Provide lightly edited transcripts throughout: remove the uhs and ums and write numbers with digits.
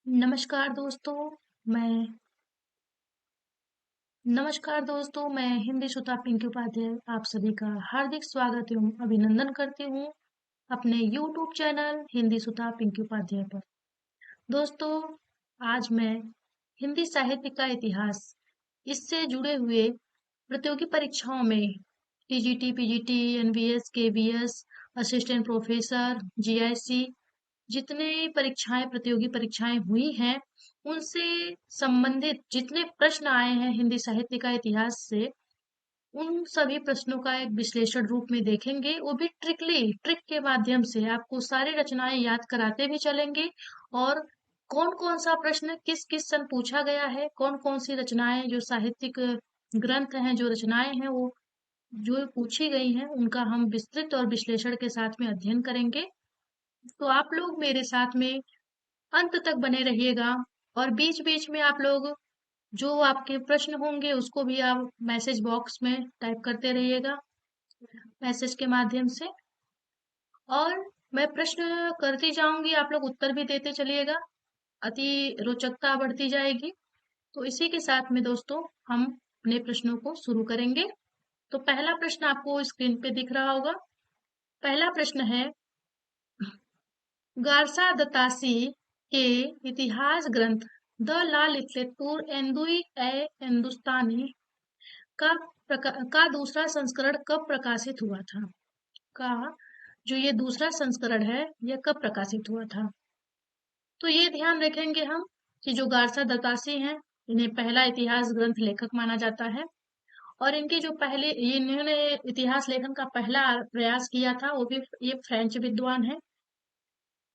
नमस्कार दोस्तों मैं मैं हिंदी सुता पिंकी उपाध्याय आप सभी का हार्दिक स्वागत एवं अभिनंदन करती हूँ अपने YouTube चैनल हिंदी सुता पिंकी उपाध्याय पर। दोस्तों, आज मैं हिंदी साहित्य का इतिहास इससे जुड़े हुए प्रतियोगी परीक्षाओं में TGT, PGT, NVS, KVS, assistant professor, GIC जितने परीक्षाएं प्रतियोगी परीक्षाएं हुई हैं उनसे संबंधित जितने प्रश्न आए हैं हिंदी साहित्य का इतिहास से उन सभी प्रश्नों का एक विश्लेषण रूप में देखेंगे, वो भी ट्रिक के माध्यम से आपको सारी रचनाएं याद कराते भी चलेंगे और कौन कौन सा प्रश्न किस किस सन पूछा गया है, कौन कौन सी रचनाएं जो साहित्यिक ग्रंथ हैं, जो रचनाएं हैं वो जो पूछी गई हैं उनका हम विस्तृत और विश्लेषण के साथ में अध्ययन करेंगे। तो आप लोग मेरे साथ में अंत तक बने रहिएगा और बीच बीच में आप लोग जो आपके प्रश्न होंगे उसको भी आप मैसेज बॉक्स में टाइप करते रहिएगा मैसेज के माध्यम से। और मैं प्रश्न करती जाऊंगी, आप लोग उत्तर भी देते चलिएगा, अति रोचकता बढ़ती जाएगी। तो इसी के साथ में दोस्तों हम अपने प्रश्नों को शुरू करेंगे। तो पहला प्रश्न आपको स्क्रीन पे दिख रहा होगा। पहला प्रश्न है, गारसा दत्तासी के इतिहास ग्रंथ द ला लिटरेतुर एंदुई ए हिंदुस्तानी का दूसरा संस्करण कब प्रकाशित हुआ था? का जो ये दूसरा संस्करण है यह कब प्रकाशित हुआ था? तो ये ध्यान रखेंगे हम कि जो गारसा दत्तासी हैं इन्हें पहला इतिहास ग्रंथ लेखक माना जाता है और इनके जो पहले इन्होंने इतिहास लेखन का पहला प्रयास किया था वो भी ये फ्रेंच विद्वान है।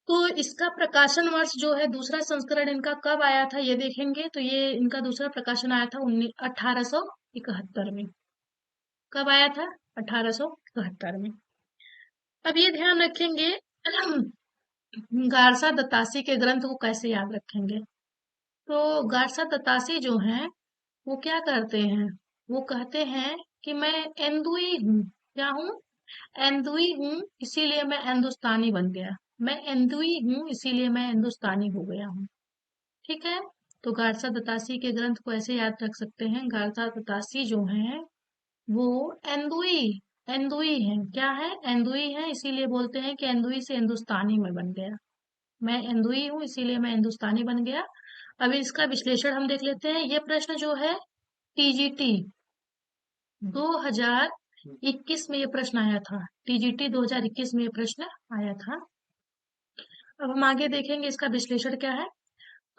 तो इसका प्रकाशन वर्ष जो है दूसरा संस्करण इनका कब आया था ये देखेंगे। तो ये इनका दूसरा प्रकाशन आया था 1871 में। कब आया था? 1871 में। अब ये ध्यान रखेंगे गारसा दत्तासी के ग्रंथ को कैसे याद रखेंगे। तो गारसा दत्तासी जो हैं वो क्या करते हैं, वो कहते हैं कि मैं एंदुई हूँ। क्या हूँ? एंदुई हूँ, इसीलिए मैं हिंदुस्तानी बन गया। मैं एंदुई हूँ इसीलिए मैं हिंदुस्तानी हो गया हूँ। ठीक है। तो गारसा दत्तासी के ग्रंथ को ऐसे याद रख सकते हैं, गारसा दत्तासी जो हैं वो एंदुई एंदुई है। क्या है? एंदुई है, इसीलिए बोलते हैं कि एंदुई से हिंदुस्तानी में बन गया। मैं एंदुई हूँ इसीलिए मैं हिंदुस्तानी बन गया। अभी इसका विश्लेषण हम देख लेते हैं। ये प्रश्न जो है टीजीटी 2021 में ये प्रश्न आया था। टीजीटी 2021 में ये प्रश्न आया था। अब हम आगे देखेंगे इसका विश्लेषण क्या है।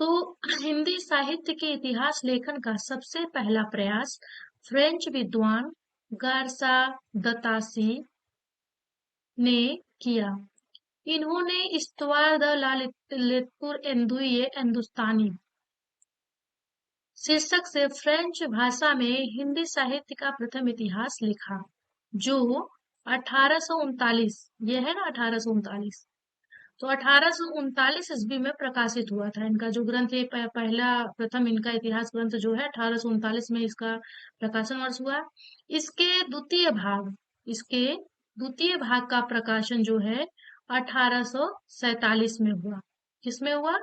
तो हिंदी साहित्य के इतिहास लेखन का सबसे पहला प्रयास फ्रेंच विद्वान गारसा दतासी ने किया। इन्होंने इस्तवार द ललितपुर एंदुए हिंदुस्तानी शीर्षक से फ्रेंच भाषा में हिंदी साहित्य का प्रथम इतिहास लिखा, जो 1839 ये है ना 1839, तो 1839 ईस्वी में प्रकाशित हुआ था। इनका जो ग्रंथ है पहला प्रथम इनका इतिहास ग्रंथ जो है 1839 में इसका प्रकाशन वर्ष हुआ। इसके द्वितीय भाग इसके द्वितीय भाग का प्रकाशन जो है 1847 में हुआ। किसमें हुआ?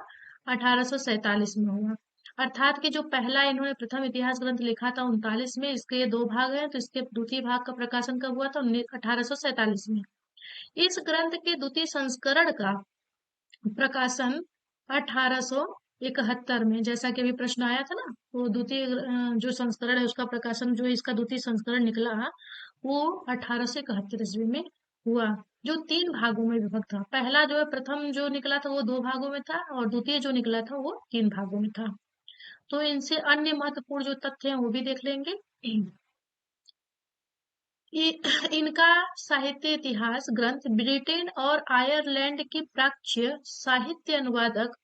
1847 में हुआ। अर्थात कि जो पहला इन्होंने प्रथम इतिहास ग्रंथ लिखा था 39 में, इसके दो भाग हैं, तो इसके द्वितीय भाग का प्रकाशन कब हुआ था? 1847 में। इस ग्रंथ के द्वितीय संस्करण का प्रकाशन 1871 में, जैसा कि अभी प्रश्न आया था ना, वो द्वितीय जो संस्करण है उसका प्रकाशन जो इसका द्वितीय संस्करण निकला वो 1871 ईस्वी में हुआ, जो 3 भागों में विभक्त था। पहला जो है प्रथम जो निकला था वो 2 भागों में था और द्वितीय जो निकला था वो 3 भागों में था। तो इनसे अन्य महत्वपूर्ण जो तथ्य हैं वो भी देख लेंगे। इनका साहित्य इतिहास ग्रंथ ब्रिटेन और आयरलैंड की प्राच्य साहित्य अनुवादक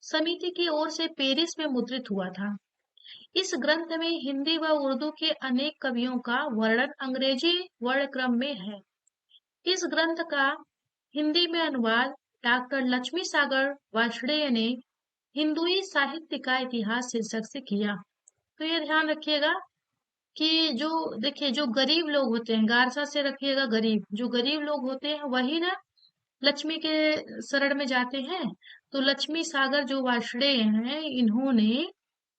समिति की ओर से पेरिस में मुद्रित हुआ था। इस ग्रंथ में हिंदी व उर्दू के अनेक कवियों का वर्णन अंग्रेजी वर्णक्रम में है। इस ग्रंथ का हिंदी में अनुवाद डॉक्टर लक्ष्मी सागर वार्ष्णेय ने हिंदुई साहित्य का इतिहास शीर्षक से किया। तो ये ध्यान रखिएगा कि जो देखिए जो गरीब लोग होते हैं, गारसा से रखिएगा गरीब, जो गरीब लोग होते हैं वही ना लक्ष्मी के शरण में जाते हैं। तो लक्ष्मी सागर जो वार्ष्णेय हैं, इन्होंने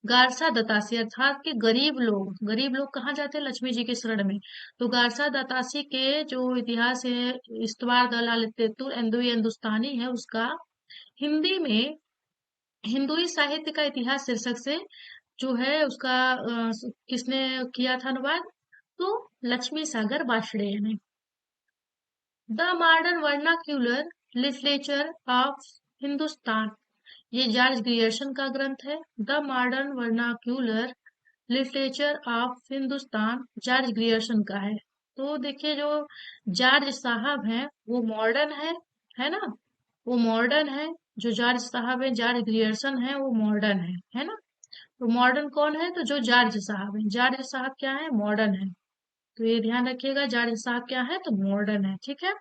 गारसा दतासी अर्थात कि गरीब लोग कहाँ जाते हैं? लक्ष्मी जी के शरण में। तो गारसा दतासी के जो इतिहास है, इस्तवार दलाल तेतुर एंदुई हिंदुस्तानी है, उसका हिंदी में हिंदुई साहित्य का इतिहास शीर्षक से जो है उसका किसने किया था अनुवाद? तो लक्ष्मी सागर वार्ष्णेय ने। The modern vernacular literature of Hindustan, ये जॉर्ज ग्रियर्सन का ग्रंथ है। The modern vernacular literature of Hindustan George Grierson का है। तो देखिए, जो जॉर्ज साहब हैं वो मॉडर्न है ना, वो मॉडर्न है। जो जॉर्ज साहब है, जॉर्ज ग्रियर्सन है, वो मॉडर्न है ना। तो मॉडर्न कौन है? तो जो जॉर्ज साहब है, जॉर्ज साहब क्या है? मॉडर्न है। तो ये ध्यान रखिएगा, जॉर्ज साहब क्या है? तो मॉडर्न है, ठीक है।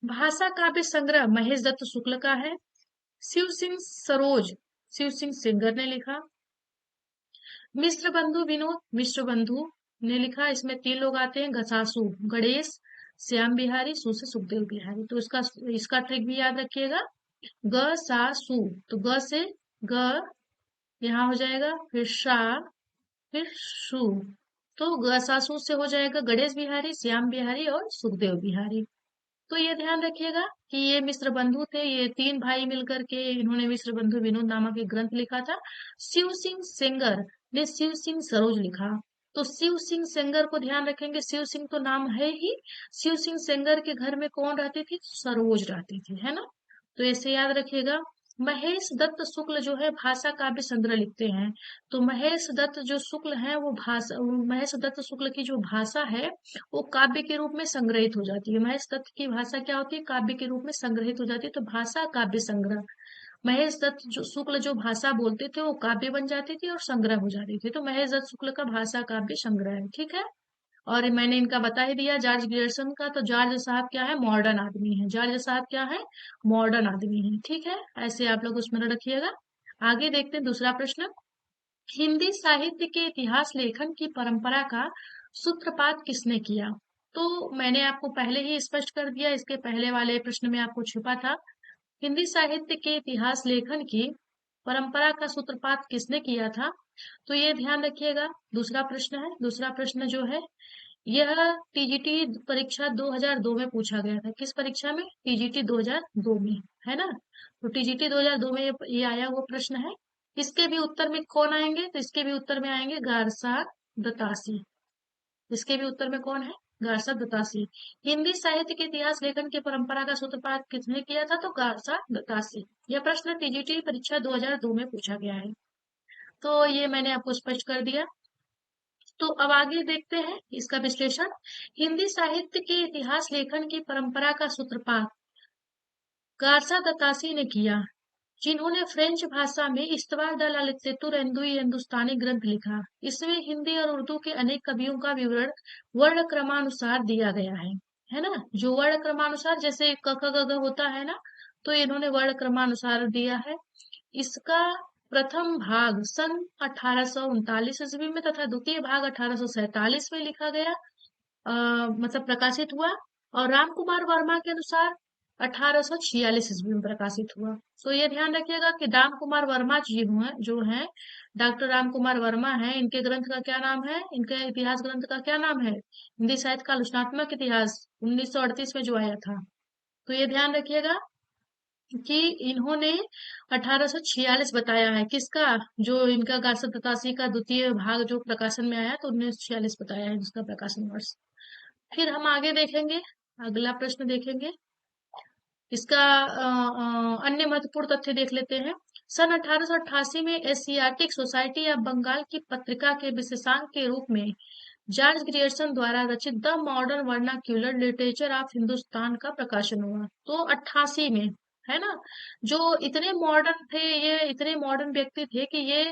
भाषा काव्य संग्रह महेश दत्त शुक्ल का है। शिव सिंह सरोज, शिव सिंह सेंगर ने लिखा। मिश्र बंधु विनोद मिश्र बंधु ने लिखा। इसमें 3 लोग आते हैं, घसासु गणेश, श्याम बिहारी, सु से सुखदेव बिहारी। तो इसका इसका ट्रिक भी याद रखिएगा। ग सा सु, तो ग से ग यहाँ हो जाएगा, फिर सा, फिर सु। तो गसासु से हो जाएगा गणेश बिहारी, श्याम बिहारी और सुखदेव बिहारी। तो ये ध्यान रखिएगा कि ये मिश्र बंधु थे। ये 3 भाई मिलकर के इन्होंने मिश्र बंधु विनोद नामक एक ग्रंथ लिखा था। शिव सिंह सेंगर ने शिव सिंह सरोज लिखा। तो शिव सिंह सेंगर को ध्यान रखेंगे, शिव सिंह तो नाम है ही। शिव सिंह सेंगर के घर में कौन रहती थी? सरोज रहती थी, है ना। तो ऐसे याद रखिएगा। महेश दत्त शुक्ल जो है भाषा काव्य संग्रह लिखते हैं। तो महेश दत्त जो शुक्ल है वो महेश दत्त शुक्ल की जो भाषा है वो काव्य के रूप में संग्रहित हो जाती है। महेश दत्त की भाषा क्या होती है? काव्य के रूप में संग्रहित हो जाती है। तो भाषा काव्य संग्रह, महेश दत्त जो शुक्ल जो भाषा बोलते थे वो काव्य बन जाती थी और संग्रह हो जाती थी। तो महेश दत्त शुक्ल का भाषा काव्य संग्रह है, ठीक है। और मैंने इनका बता ही दिया जॉर्ज ग्रियर्सन का। तो जॉर्ज साहब क्या है? मॉडर्न आदमी है। जॉर्ज साहब क्या है? मॉडर्न आदमी है, ठीक है। ऐसे आप लोग उसमें रखिएगा। आगे देखते हैं दूसरा प्रश्न। हिंदी साहित्य के इतिहास लेखन की परंपरा का सूत्रपात किसने किया? तो मैंने आपको पहले ही स्पष्ट कर दिया, इसके पहले वाले प्रश्न में आपको छुपा था। हिंदी साहित्य के इतिहास लेखन की परंपरा का सूत्रपात किसने किया था? तो ये ध्यान रखिएगा। दूसरा प्रश्न है, दूसरा प्रश्न जो है यह टीजीटी परीक्षा 2002 में पूछा गया था। किस परीक्षा में? टीजीटी 2002 में, है ना। तो टीजीटी 2002 में ये आया हुआ प्रश्न है। इसके भी उत्तर में कौन आएंगे? तो इसके भी उत्तर में आएंगे गारसा दतासी। इसके भी उत्तर में कौन है? गारसा दतासी। हिंदी साहित्य के इतिहास लेखन की परंपरा का सूत्रपात किसने किया था? तो गारसा दतासी। यह प्रश्न टीजीटी परीक्षा 2002 में पूछा गया है। तो ये मैंने आपको स्पष्ट कर दिया। तो अब आगे देखते हैं इसका विश्लेषण। हिंदी साहित्य के इतिहास लेखन की परंपरा का सूत्रपात गारसा दतासी ने किया, जिन्होंने फ्रेंच भाषा में इस्तवार द ला लिटरेचर एंदुई हिंदुस्तानी ग्रंथ लिखा। इसमें हिंदी और उर्दू के अनेक कवियों का विवरण वर्ण क्रमानुसार दिया गया है ना। जो वर्ण क्रमानुसार, जैसे क ख ग घ होता है ना, तो इन्होंने वर्ण क्रमानुसार दिया है। इसका प्रथम भाग सन 1839 ईस्वी में तथा द्वितीय भाग 1847 में लिखा गया, मतलब प्रकाशित हुआ। और राम कुमार वर्मा के अनुसार 1846 ईस्वी में प्रकाशित हुआ। तो ये ध्यान रखिएगा कि राम कुमार वर्मा जी जो हैं, डॉक्टर राम कुमार वर्मा हैं, इनके ग्रंथ का क्या नाम है? इनके इतिहास ग्रंथ का क्या नाम है? हिंदी साहित्य का आलोचनात्मक इतिहास 1938 में जो आया था। तो ये ध्यान रखिएगा कि इन्होंने 1846 बताया है। किसका? जो इनका गारसा दतासी का द्वितीय भाग जो प्रकाशन में आया, तो 1946 बताया है जिसका प्रकाशन वर्ष। फिर हम आगे देखेंगे, अगला प्रश्न देखेंगे। इसका अन्य महत्वपूर्ण तथ्य देख लेते हैं। सन 1888 में एशियाटिक सोसाइटी ऑफ बंगाल की पत्रिका के विशेषांक के रूप में जॉर्ज ग्रियर्सन द्वारा रचित the modern vernacular literature of Hindustan का प्रकाशन हुआ। तो 88 में, है ना। जो इतने मॉडर्न थे, ये इतने मॉडर्न व्यक्ति थे कि ये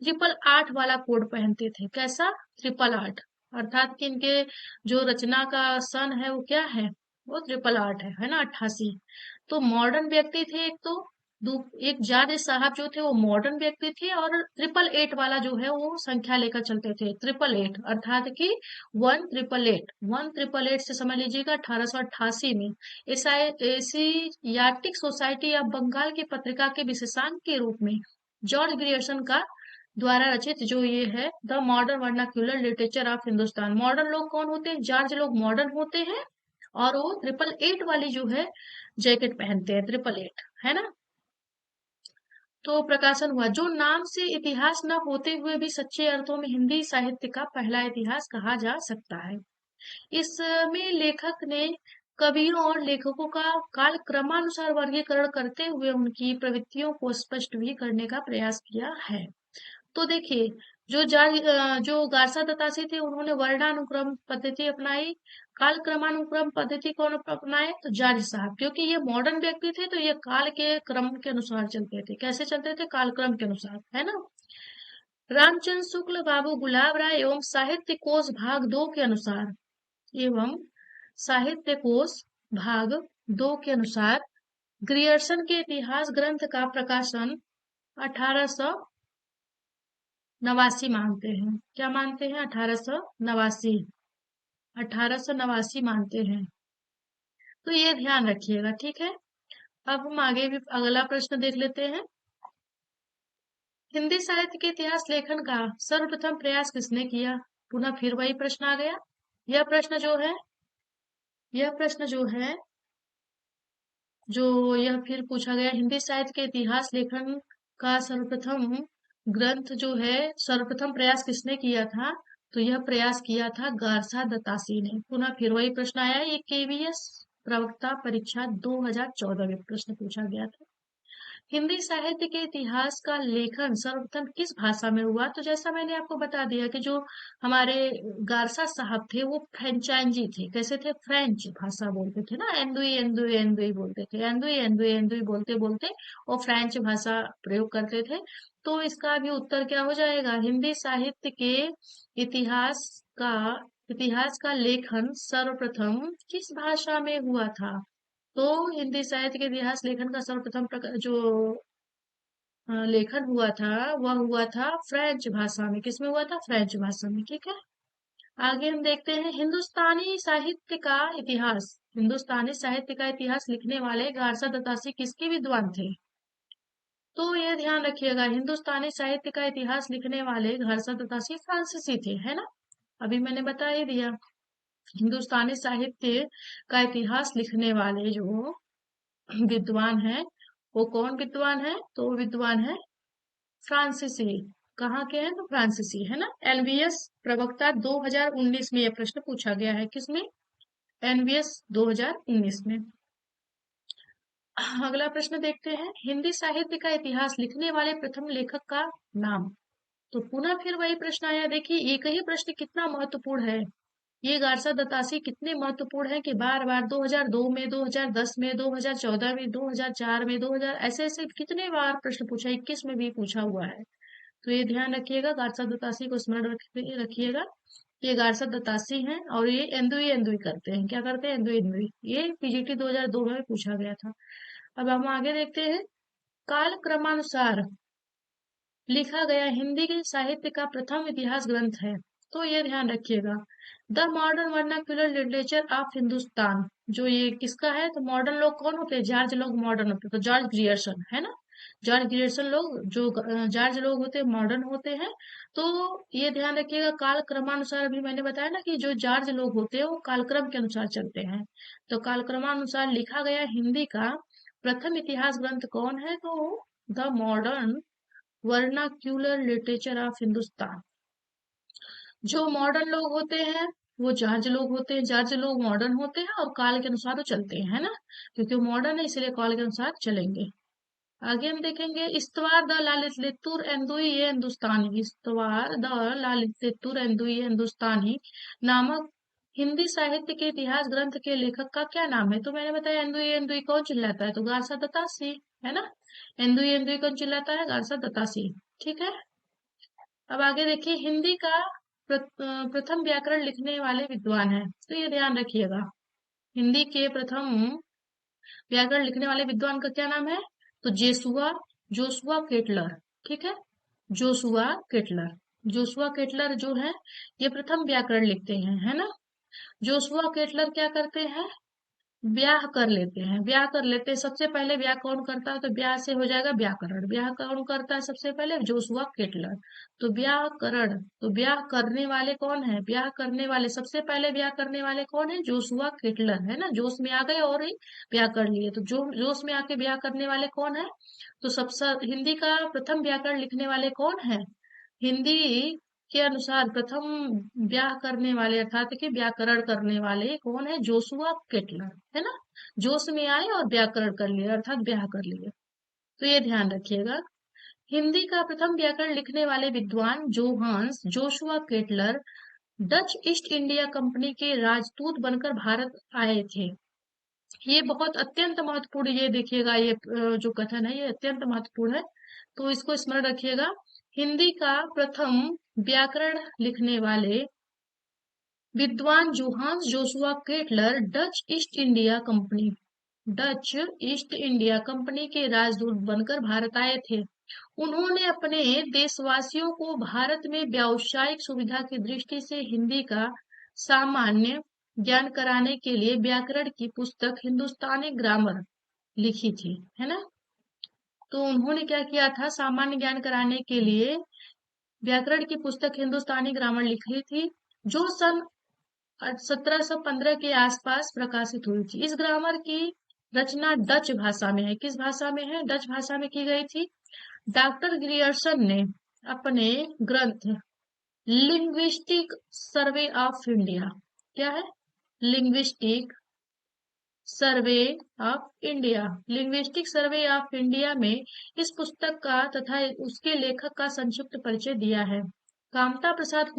888 वाला कोड पहनते थे। कैसा? 888, अर्थात कि इनके जो रचना का सन है वो क्या है? वो 888 है ना, 88। तो मॉडर्न व्यक्ति थे एक तो, एक जज साहब जो थे वो मॉडर्न व्यक्ति थे, और 888 वाला जो है वो संख्या लेकर चलते थे, 888 अर्थात कि 1888, 1888 से समझ लीजिएगा 1888 में एशियाटिक सोसाइटी या बंगाल की पत्रिका के विशेषांक के रूप में जॉर्ज ग्रियर्सन का द्वारा रचित जो ये है the modern vernacular literature of Hindustan. Modern लोग कौन होते हैं? जॉर्ज लोग मॉडर्न होते हैं, और वो 888 वाली जो है जैकेट पहनते हैं, 888, है ना। तो प्रकाशन हुआ, जो नाम से इतिहास न होते हुए भी सच्चे अर्थों में हिंदी साहित्य का पहला इतिहास कहा जा सकता है। इसमें लेखक ने कवियों और लेखकों का काल क्रमानुसार वर्गीकरण करते हुए उनकी प्रवृत्तियों को स्पष्ट भी करने का प्रयास किया है। तो देखिए, जो गार्सा दत्तासी थे उन्होंने वर्णानुक्रम पद्धति अपनाई, काल क्रमानुक्रम पद्धति कौन अपनाए? तो जॉर्ज साहब, क्योंकि ये मॉडर्न व्यक्ति थे तो ये काल के क्रम के अनुसार चलते थे। कैसे चलते थे? काल क्रम के अनुसार, है ना। रामचंद्र शुक्ल, बाबू गुलाब राय एवं साहित्य कोश भाग 2 के अनुसार एवं साहित्य कोश भाग 2 के अनुसार ग्रियर्सन के इतिहास ग्रंथ का प्रकाशन 1889 मानते हैं। क्या मानते हैं? 1889, 1889 मानते हैं। तो ये ध्यान रखिएगा, ठीक है। अब हम आगे भी अगला प्रश्न देख लेते हैं। हिंदी साहित्य के इतिहास लेखन का सर्वप्रथम प्रयास किसने किया? पुनः फिर वही प्रश्न आ गया। यह प्रश्न जो है यह प्रश्न जो है जो यह फिर पूछा गया, हिंदी साहित्य के इतिहास लेखन का सर्वप्रथम ग्रंथ जो है सर्वप्रथम प्रयास किसने किया था? तो यह प्रयास किया था गारसा दत्तासी ने। पुनः फिर वही प्रश्न आया, ये केवीएस प्रवक्ता परीक्षा 2014 में प्रश्न पूछा गया था। हिंदी साहित्य के इतिहास का लेखन सर्वप्रथम किस भाषा में हुआ? तो जैसा मैंने आपको बता दिया कि जो हमारे गारसा साहब थे वो फ्रेंचाइजी थे। कैसे थे? फ्रेंच भाषा बोलते थे ना, एंदुई एंदुई एंदुई बोलते थे, एंदुई एंदुई एंदुई बोलते बोलते वो फ्रेंच भाषा प्रयोग करते थे। तो इसका भी उत्तर क्या हो जाएगा? हिंदी साहित्य के इतिहास का इतिहास का लेखन सर्वप्रथम किस भाषा में हुआ था? तो हिंदी साहित्य के इतिहास लेखन का सर्वप्रथम जो लेखन हुआ था वह हुआ था फ्रेंच भाषा में। किसमें हुआ था? फ्रेंच भाषा में, ठीक है। आगे हम देखते हैं हिंदुस्तानी साहित्य का इतिहास। हिंदुस्तानी साहित्य का इतिहास लिखने वाले गारसा दत्तासी किसके विद्वान थे? तो ये ध्यान रखिएगा, हिंदुस्तानी साहित्य का इतिहास लिखने वाले गारसा दत्तासी फ्रांसीसी थे, है ना। अभी मैंने बता ही दिया। हिंदुस्तानी साहित्य का इतिहास लिखने वाले जो विद्वान है वो कौन विद्वान है? तो वो विद्वान है फ्रांसीसी। कहाँ के हैं? तो फ्रांसीसी, है ना। एनवीएस प्रवक्ता 2019 में यह प्रश्न पूछा गया है। किसमें? एनवीएस 2019 में। अगला प्रश्न देखते हैं, हिंदी साहित्य का इतिहास लिखने वाले प्रथम लेखक का नाम। तो पुनः फिर वही प्रश्न आया। देखिए, एक ही प्रश्न कितना महत्वपूर्ण है। ये गारसा दत्तासी कितने महत्वपूर्ण है कि बार बार 2002 में, 2010 में, 2014 में, 2004 में, 2000 ऐसे ऐसे कितने बार प्रश्न पूछा, 21 में भी पूछा हुआ है। तो ये ध्यान रखिएगा, गारसा दत्तासी को स्मरण रखिएगा। ये गारसा दत्तासी हैं और ये एंदुई एंदुई करते हैं। क्या करते हैं? एंदुई एंदुई। ये पीजीटी 2002 में पूछा गया था। अब हम आगे देखते हैं, काल क्रमानुसार लिखा गया हिंदी के साहित्य का प्रथम इतिहास ग्रंथ है। तो ये ध्यान रखिएगा, the modern vernacular literature of Hindustan. जो ये किसका है? तो मॉडर्न लोग कौन होते हैं? जॉर्ज लोग मॉडर्न होते हैं, तो जॉर्ज ग्रियर्सन, है ना। जॉर्ज ग्रियर्सन लोग, जो जॉर्ज लोग होते हैं मॉडर्न होते हैं। तो ये ध्यान रखिएगा, काल क्रमानुसार अभी मैंने बताया ना कि जो जॉर्ज लोग होते हैं वो कालक्रम के अनुसार चलते हैं। तो कालक्रमानुसार लिखा गया हिंदी का प्रथम इतिहास ग्रंथ कौन है? तो the modern vernacular literature of Hindustan. जो मॉडर्न लोग होते हैं वो जॉर्ज लोग होते हैं, जॉर्ज लोग मॉडर्न होते हैं और काल के अनुसार वो चलते हैं, है ना। क्योंकि वो मॉडर्न है इसलिए काल के अनुसार चलेंगे। आगे हम देखेंगे, इस्तवार द लालित लित्तुर एंदुई ये हिंदुस्तानी। इस्तवार द लालित लित्तुर एंदुई ये हिंदुस्तानी नामक हिंदी साहित्य के इतिहास ग्रंथ के लेखक का क्या नाम है? तो मैंने बताया एंदुई एंदुई कौन चिल्लाता है? तो गारसा दत्तासी, है ना। एंदुई एंदुई कौन चिल्लाता है? गारसा दत्तासी, ठीक है। अब आगे देखिए, हिंदी का प्रथम व्याकरण लिखने वाले विद्वान है। तो ये ध्यान रखिएगा, हिंदी के प्रथम व्याकरण लिखने वाले विद्वान का क्या नाम है? तो जेसुआ जोशुआ केटलर, ठीक है, जोशुआ केटलर। जोशुआ केटलर जो है ये प्रथम व्याकरण लिखते हैं, है ना। जोशुआ केटलर क्या करते हैं, ब्याह कर लेते हैं, ब्याह कर लेते हैं। सबसे पहले ब्याह कौन करता है, तो ब्याह से हो जाएगा व्याकरण। ब्याह कौन करता है सबसे पहले, जोशुआ केटलर। तो व्याकरण, तो ब्याह करने वाले कौन है, ब्याह करने वाले सबसे पहले ब्याह करने वाले कौन है, जोशुआ केटलर, है ना। जोश में आ गए और ही ब्याह कर लिए, तो जो जोश में आके ब्याह करने वाले कौन है, तो सबसे हिंदी का प्रथम व्याकरण लिखने वाले कौन है, हिंदी के अनुसार प्रथम ब्याह करने वाले अर्थात कि व्याकरण करने वाले कौन है, जोशुआ केटलर, है ना। जोश में आए और व्याकरण कर लिए अर्थात ब्याह कर लिए। तो ये ध्यान रखिएगा। हिंदी का प्रथम व्याकरण लिखने वाले विद्वान Johannes Joshua Ketelaar Dutch East India Company के राजदूत बनकर भारत आए थे। ये बहुत अत्यंत महत्वपूर्ण, ये देखिएगा, ये जो कथन है ये अत्यंत महत्वपूर्ण है, तो इसको स्मरण रखिएगा। हिंदी का प्रथम व्याकरण लिखने वाले विद्वान Johannes Joshua Ketelaar Dutch East India Company के राजदूत बनकर भारत आए थे। उन्होंने अपने देशवासियों को भारत में व्यावसायिक सुविधा की दृष्टि से हिंदी का सामान्य ज्ञान कराने के लिए व्याकरण की पुस्तक हिंदुस्तानी ग्रामर लिखी थी, है ना। तो उन्होंने क्या किया था, सामान्य ज्ञान कराने के लिए व्याकरण की पुस्तक हिंदुस्तानी ग्रामर लिखी थी, जो सन 1715 के आसपास प्रकाशित हुई थी। इस ग्रामर की रचना डच भाषा में है, किस भाषा में है, डच भाषा में की गई थी। डॉक्टर ग्रियर्सन ने अपने ग्रंथ लिंग्विस्टिक सर्वे ऑफ इंडिया, क्या है, linguistic survey of India, linguistic survey of India में इस पुस्तक का तथा उसके लेखक का संक्षिप्त परिचय दिया है। कामता प्रसाद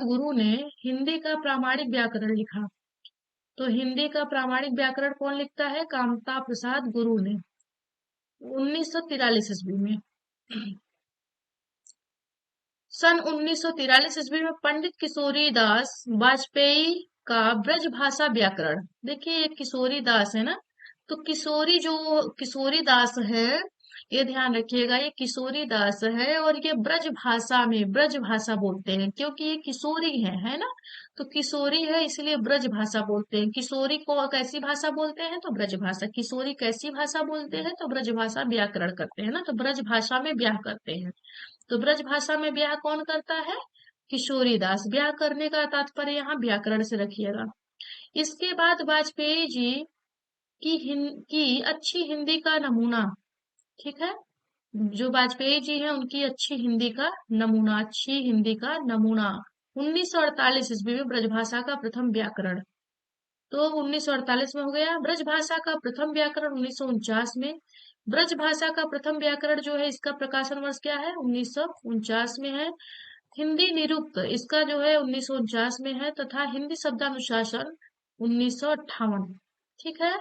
गुरु ने हिंदी का प्रामाणिक व्याकरण लिखा। तो हिंदी का प्रामाणिक व्याकरण कौन लिखता है, कामता प्रसाद गुरु ने 1943 ईस्वी में। सन 1943 ईस्वी में पंडित किशोरी दास वाजपेयी का ब्रज भाषा व्याकरण, देखिए ये किशोरी दास है ना, तो किशोरी दास है, ये ध्यान रखिएगा, ये किशोरी दास है और ये ब्रज भाषा में ब्रज भाषा बोलते हैं, क्योंकि ये किशोरी है ना। तो किशोरी है इसलिए ब्रज भाषा बोलते हैं। किशोरी को कैसी भाषा बोलते हैं, तो ब्रज भाषा। किशोरी कैसी भाषा बोलते हैं, तो ब्रज भाषा व्याकरण करते हैं ना, तो ब्रज भाषा में ब्याह करते हैं। तो ब्रज भाषा में ब्याह कौन करता है, किशोरी दास। ब्याह करने का तात्पर्य यहाँ व्याकरण से रखिएगा। इसके बाद वाजपेयी जी की अच्छी हिंदी का नमूना, ठीक है, जो वाजपेयी जी हैं उनकी अच्छी हिंदी का नमूना 1948 ईस्वी में ब्रजभाषा का प्रथम व्याकरण, तो 1948 में हो गया। ब्रजभाषा का प्रथम व्याकरण 1949 में। ब्रजभाषा का प्रथम व्याकरण जो है इसका प्रकाशन वर्ष क्या है, 1949 में है। हिंदी निरुक्त इसका जो है 1949 में है, तथा हिंदी शब्दानुशासन 1958, ठीक है।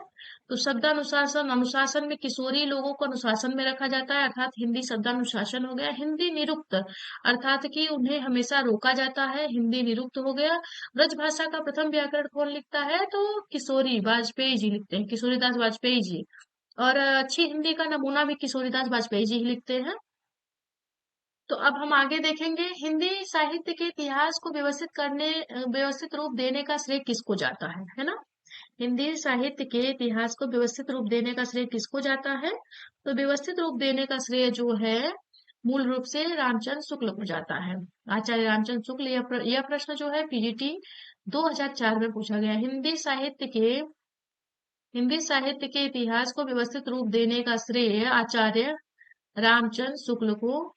तो शब्दानुशासन, अनुशासन में किशोरी लोगों को अनुशासन में रखा जाता है अर्थात हिंदी शब्दानुशासन हो गया। हिंदी निरुक्त अर्थात कि उन्हें हमेशा रोका जाता है, हिंदी निरुक्त हो गया। ब्रजभाषा का प्रथम व्याकरण कौन लिखता है, तो किशोरी वाजपेयी जी लिखते हैं, किशोरीदास वाजपेयी जी। और अच्छी हिंदी का नमूना भी किशोरीदास वाजपेयी जी ही लिखते हैं। तो अब हम आगे देखेंगे हिंदी साहित्य के इतिहास को व्यवस्थित रूप देने का श्रेय किसको जाता है ना। हिंदी साहित्य के इतिहास को व्यवस्थित रूप देने का श्रेय किसको जाता है, तो व्यवस्थित रूप देने का श्रेय जो है मूल रूप से रामचंद्र शुक्ल को जाता है, आचार्य रामचंद्र शुक्ल। यह प्रश्न जो है पीजीटी 2004 में पूछा गया। हिंदी साहित्य के इतिहास को व्यवस्थित रूप देने का श्रेय आचार्य रामचंद्र शुक्ल को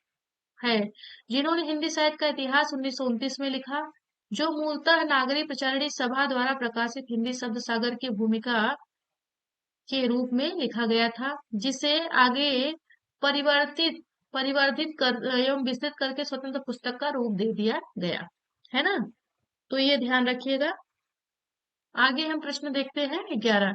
है, जिन्होंने हिंदी साहित्य का इतिहास 1929 में लिखा, जो मूलतः नागरी प्रचारिणी सभा द्वारा प्रकाशित हिंदी शब्द सागर की भूमिका के रूप में लिखा गया था, जिसे आगे परिवर्तित परिवर्धित कर एवं विस्तृत करके स्वतंत्र पुस्तक का रूप दे दिया गया, है ना। तो ये ध्यान रखिएगा। आगे हम प्रश्न देखते हैं 11।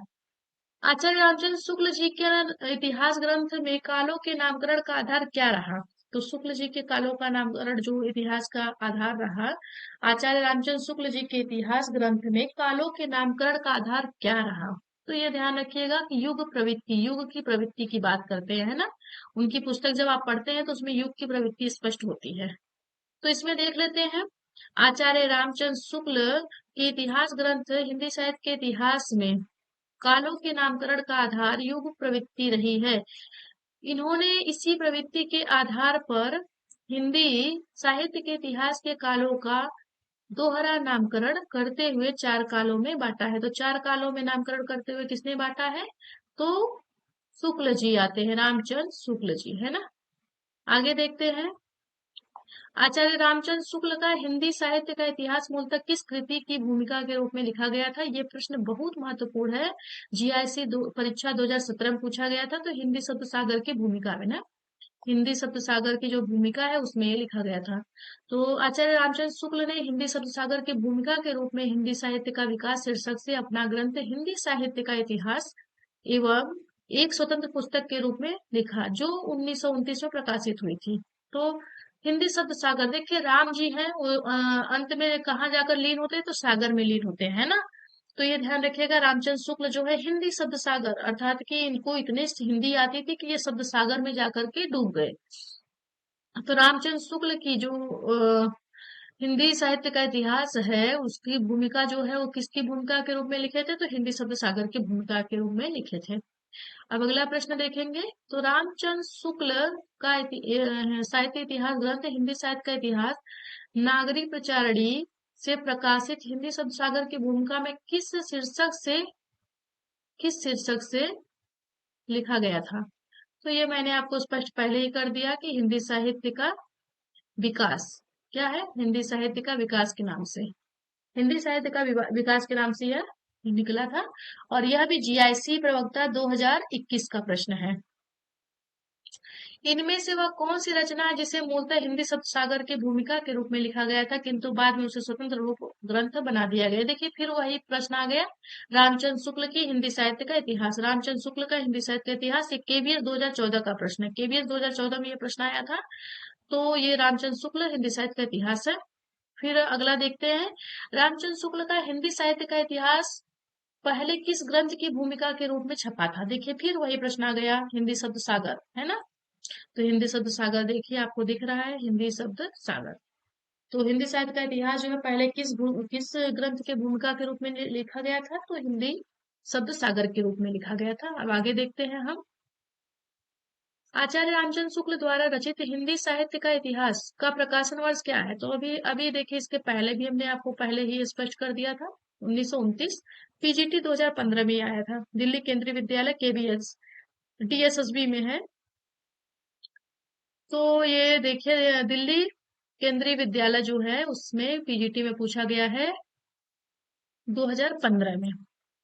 आचार्य रामचंद्र शुक्ल जी के इतिहास ग्रंथ में कालों के नामकरण का आधार क्या रहा, तो शुक्ल जी के कालों का नामकरण जो इतिहास का आधार रहा, आचार्य रामचंद्र शुक्ल जी के इतिहास ग्रंथ में कालों के नामकरण का आधार क्या रहा, तो ये ध्यान रखिएगा कि युग की प्रवृत्ति की बात करते हैं, है ना। उनकी पुस्तक जब आप पढ़ते हैं तो उसमें युग की प्रवृत्ति स्पष्ट होती है। तो इसमें देख लेते हैं, आचार्य रामचंद्र शुक्ल के इतिहास ग्रंथ हिंदी साहित्य के इतिहास में कालों के नामकरण का आधार युग प्रवृत्ति रही है। इन्होंने इसी प्रवृत्ति के आधार पर हिंदी साहित्य के इतिहास के कालों का दोहरा नामकरण करते हुए 4 कालों में बांटा है। तो 4 कालों में नामकरण करते हुए किसने बांटा है? तो शुक्ल जी आते हैं, रामचंद्र शुक्ल जी, है ना। आगे देखते हैं, आचार्य रामचंद्र शुक्ल का हिंदी साहित्य का इतिहास मूलतः किस कृति की भूमिका के रूप में लिखा गया था? ये प्रश्न बहुत महत्वपूर्ण है। जीआईसी परीक्षा 2017 में पूछा गया था। तो हिंदी शब्द सागर की भूमिका में ना, हिंदी शब्द सागर की जो भूमिका है उसमें ये लिखा गया था। तो आचार्य रामचंद्र शुक्ल ने हिंदी शब्द सागर की भूमिका के रूप में हिंदी साहित्य का विकास शीर्षक से अपना ग्रंथ हिंदी साहित्य का इतिहास एवं एक स्वतंत्र पुस्तक के रूप में लिखा, जो 1929 में प्रकाशित हुई थी। तो हिंदी शब्द सागर, देखिए राम जी हैं वो अंत में कहाँ जाकर लीन होते हैं? तो सागर में लीन होते हैं ना। तो ये ध्यान रखिएगा, रामचंद्र शुक्ल जो है हिंदी शब्द सागर, अर्थात कि इनको इतने हिंदी आती थी कि ये शब्द सागर में जाकर के डूब गए। तो रामचंद्र शुक्ल की जो हिंदी साहित्य का इतिहास है उसकी भूमिका जो है वो किसकी भूमिका के रूप में लिखे थे? तो हिंदी शब्द सागर की भूमिका के रूप में लिखे थे। अब अगला प्रश्न देखेंगे, तो रामचंद्र शुक्ल का साहित्य इतिहास ग्रंथ हिंदी साहित्य का इतिहास नागरिक प्रचारणी से प्रकाशित हिंदी शब्द सागर की भूमिका में किस शीर्षक से लिखा गया था? तो ये मैंने आपको स्पष्ट पहले ही कर दिया कि हिंदी साहित्य का विकास, क्या है? हिंदी साहित्य का विकास के नाम से, हिंदी साहित्य का विकास के नाम से यह निकला था। और यह भी जीआईसी प्रवक्ता 2021 का प्रश्न है। इनमें से वह कौन सी रचना है जिसे मूलतः हिंदी शब्द सागर की भूमिका के रूप में लिखा गया था किंतु बाद में उसे स्वतंत्र रूप ग्रंथ बना दिया गया? देखिए फिर वही प्रश्न आ गया, रामचंद्र शुक्ल की हिंदी साहित्य का इतिहास, रामचंद्र शुक्ल का हिंदी साहित्य का इतिहास, ये केवीएस 2014 का प्रश्न है। केवीएस 2014 में ये प्रश्न आया था। तो ये रामचंद्र शुक्ल हिंदी साहित्य का इतिहास है। फिर अगला देखते हैं, रामचंद्र शुक्ल का हिंदी साहित्य का इतिहास पहले किस ग्रंथ की भूमिका के रूप में छपा था? देखिए फिर वही प्रश्न आ गया, हिंदी शब्द सागर, है ना। तो हिंदी शब्द सागर देखिए आपको दिख रहा है, हिंदी शब्द सागर। तो हिंदी साहित्य का इतिहास जो है पहले किस ग्रंथ के भूमिका के रूप में लिखा गया था? तो हिंदी शब्द सागर के रूप में लिखा गया था। अब आगे देखते हैं हम, आचार्य रामचंद्र शुक्ल द्वारा रचित हिंदी साहित्य का इतिहास का प्रकाशन वर्ष क्या है? तो अभी अभी देखिए, इसके पहले भी हमने आपको पहले ही स्पष्ट कर दिया था, 1929। पीजीटी 2015 में आया था, दिल्ली केंद्रीय विद्यालय केबीएस डीएसएसबी में है। तो ये देखिए दिल्ली केंद्रीय विद्यालय जो है उसमें पीजीटी में पूछा गया है 2015 में।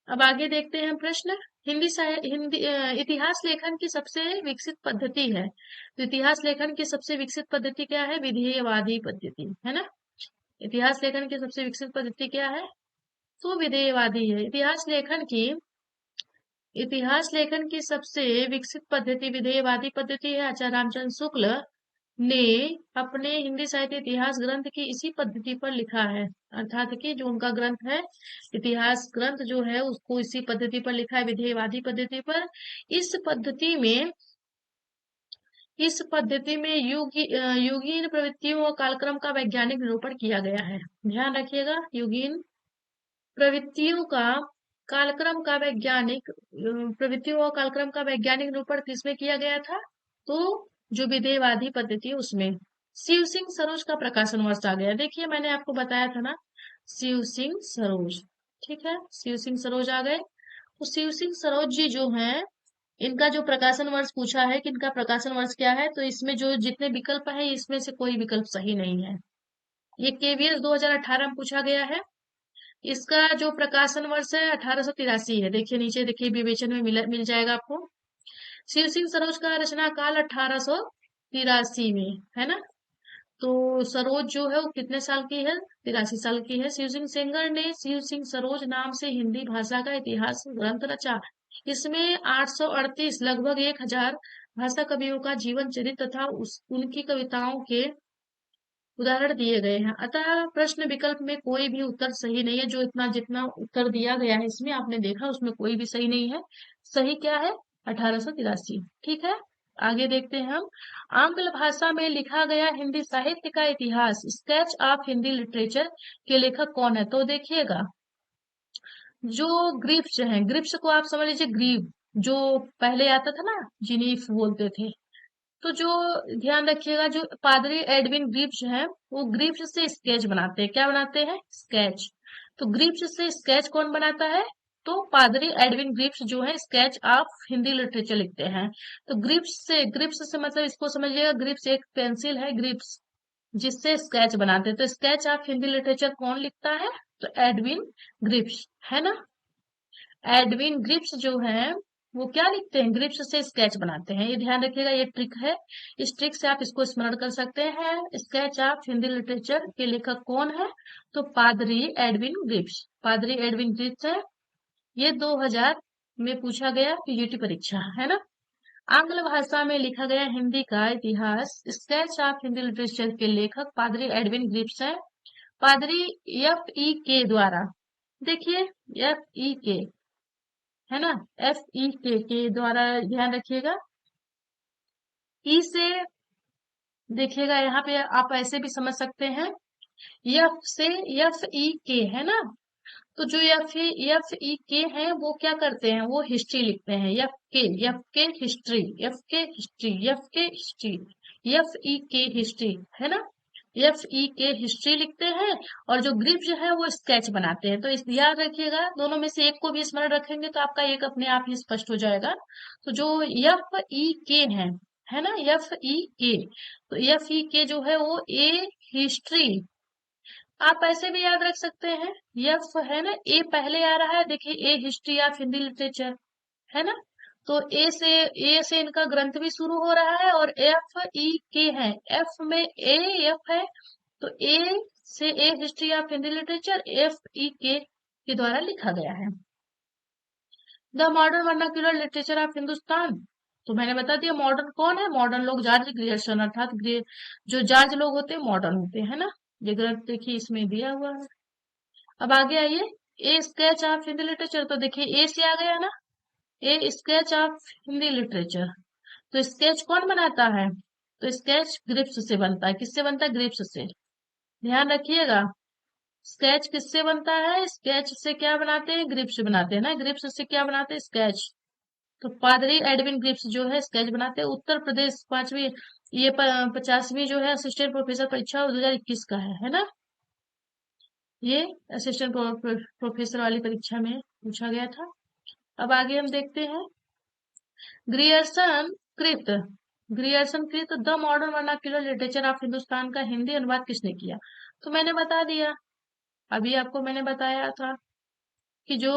अब आगे देखते हैं प्रश्न, इतिहास लेखन की सबसे विकसित पद्धति है। तो इतिहास लेखन की सबसे विकसित पद्धति क्या है? विधेयवादी पद्धति, है ना। इतिहास लेखन की सबसे विकसित पद्धति क्या है? तो विधेयवादी है। इतिहास लेखन की सबसे विकसित पद्धति विधेयवादी पद्धति है। आचार्य रामचंद्र शुक्ल ने अपने हिंदी साहित्य इतिहास ग्रंथ की इसी पद्धति पर लिखा है, अर्थात कि जो उनका ग्रंथ है, इतिहास ग्रंथ जो है उसको इसी पद्धति पर लिखा है, विधेयवादी पद्धति पर। इस पद्धति में युगीन प्रवृत्तियों और कालक्रम का वैज्ञानिक निरूपण किया गया है। ध्यान रखिएगा, युगीन प्रवृत्तियों का कालक्रम का वैज्ञानिक प्रवृत्तियों और कालक्रम का वैज्ञानिक निरूपण किसमें किया गया था? तो जो विधेयवादी पद्धति उसमें। शिव सिंह सरोज का प्रकाशन वर्ष आ गया। देखिए मैंने आपको बताया था ना, शिव सिंह सरोज, ठीक है, शिव सिंह सरोज आ गए। तो शिव सिंह सरोज जी जो हैं, इनका जो प्रकाशन वर्ष पूछा है कि इनका प्रकाशन वर्ष क्या है, तो इसमें जो जितने विकल्प है इसमें से कोई विकल्प सही नहीं है। ये केवीएस 2018 में पूछा गया है। इसका जो प्रकाशन वर्ष है 1883 है। देखिए नीचे देखिए विवेचन में मिल जाएगा आपको। शिव सिंह सरोज का रचना काल 1883 में, है ना। तो सरोज जो है वो कितने साल की है? 83 साल की है। शिव सिंह सेंगर ने शिव सिंह सरोज नाम से हिंदी भाषा का इतिहास ग्रंथ रचा। इसमें 838 लगभग 1000 भाषा कवियों का जीवन चरित्र तथा उनकी कविताओं के उदाहरण दिए गए हैं, अतः प्रश्न विकल्प में कोई भी उत्तर सही नहीं है। जो इतना जितना उत्तर दिया गया है इसमें आपने देखा उसमें कोई भी सही नहीं है। सही क्या है? 1883। ठीक है, आगे देखते हैं हम। आंग्ल भाषा में लिखा गया हिंदी साहित्य का इतिहास, स्केच ऑफ हिंदी लिटरेचर के लेखक कौन है? तो देखिएगा, जो ग्रिप्स है, ग्रिप्स को आप समझ लीजिए ग्रीव, जो पहले आता था ना, जिनीफ बोलते थे। तो जो ध्यान रखिएगा, जो पादरी एडविन ग्रिप्स हैं, वो ग्रिप्स से स्केच बनाते हैं। क्या बनाते हैं? स्केच। तो ग्रिप्स से स्केच कौन बनाता है? तो पादरी एडविन ग्रिप्स जो है स्केच ऑफ हिंदी लिटरेचर लिखते हैं। तो ग्रिप्स से मतलब इसको समझिएगा, ग्रिप्स एक पेंसिल है, ग्रिप्स जिससे स्केच बनाते हैं। तो स्केच ऑफ हिंदी लिटरेचर कौन लिखता है? तो एडविन ग्रिप्स, है ना। एडविन ग्रिप्स जो है वो क्या लिखते हैं? ग्रिप्स से स्केच बनाते हैं। ये ध्यान रखिएगा, ये ट्रिक है। इस ट्रिक से आप इसको स्मरण कर सकते हैं। स्केच ऑफ हिंदी लिटरेचर के लेखक कौन है? तो पादरी एडविन ग्रिप्स, पादरी एडविन ग्रिप्स है। ये 2000 में पूछा गया पीजीटी परीक्षा, है ना। आंग्ल भाषा में लिखा गया हिंदी का इतिहास, स्केच ऑफ हिंदी लिटरेचर के लेखक पादरी एडविन ग्रिप्स है। पादरी F.E.K द्वारा, देखिए F.E.K, है ना, F.E.K के द्वारा, ध्यान रखिएगा। ई से देखिएगा, यहाँ पे आप ऐसे भी समझ सकते हैं, यफ से F.E.K, है ना। तो जो F.E.K है वो क्या करते हैं? वो हिस्ट्री लिखते हैं। F.K history, F.K history, F.K history, F.E.K history, है ना। F.E.K हिस्ट्री लिखते हैं। और जो ग्रिप जो है वो स्केच बनाते हैं। तो इस याद रखिएगा, दोनों में से एक को भी स्मरण रखेंगे तो आपका एक अपने आप ही स्पष्ट हो जाएगा। तो जो F.E.K है ना, F.E.K, तो F.E.K जो है वो ए हिस्ट्री, आप ऐसे भी याद रख सकते हैं। यफ है ना, ए पहले आ रहा है, देखिए ए हिस्ट्री ऑफ हिंदी लिटरेचर, है ना। तो ए से इनका ग्रंथ भी शुरू हो रहा है। और F.E.K है, एफ में ए, एफ है, तो ए से a history of Hindi literature F.E.K के द्वारा लिखा गया है। The modern vernacular literature of Hindustan, तो मैंने बता दिया मॉडर्न कौन है। मॉडर्न लोग जॉर्ज ग्रियर्सन, अर्थात जो जॉर्ज लोग होते हैं मॉडर्न होते हैं, है ना। ये ग्रंथ देखिए इसमें दिया हुआ है। अब आगे आइए, ए स्केच ऑफ हिंदी लिटरेचर, तो देखिए ए से आ गया ना, ए स्केच ऑफ हिंदी लिटरेचर। तो स्केच कौन बनाता है? तो स्केच ग्रिप्स से बनता है। किससे बनता है? ग्रिप्स से। ध्यान रखिएगा, स्केच किससे बनता है? स्केच से क्या बनाते हैं? ग्रिप्स बनाते हैं ना। ग्रिप्स से क्या बनाते हैं? स्केच। तो पादरी एडविन ग्रिप्स जो है स्केच बनाते हैं। उत्तर प्रदेश 5वीं, ये 50वीं जो है असिस्टेंट प्रोफेसर परीक्षा 2021 का है ना। ये असिस्टेंट प्रोफेसर वाली परीक्षा में पूछा गया था। अब आगे हम देखते हैं, ग्रियर्सन कृत, ग्रियर्सन कृत the modern vernacular literature of Hindustan का हिंदी अनुवाद किसने किया? तो मैंने बता दिया, अभी आपको मैंने बताया था कि जो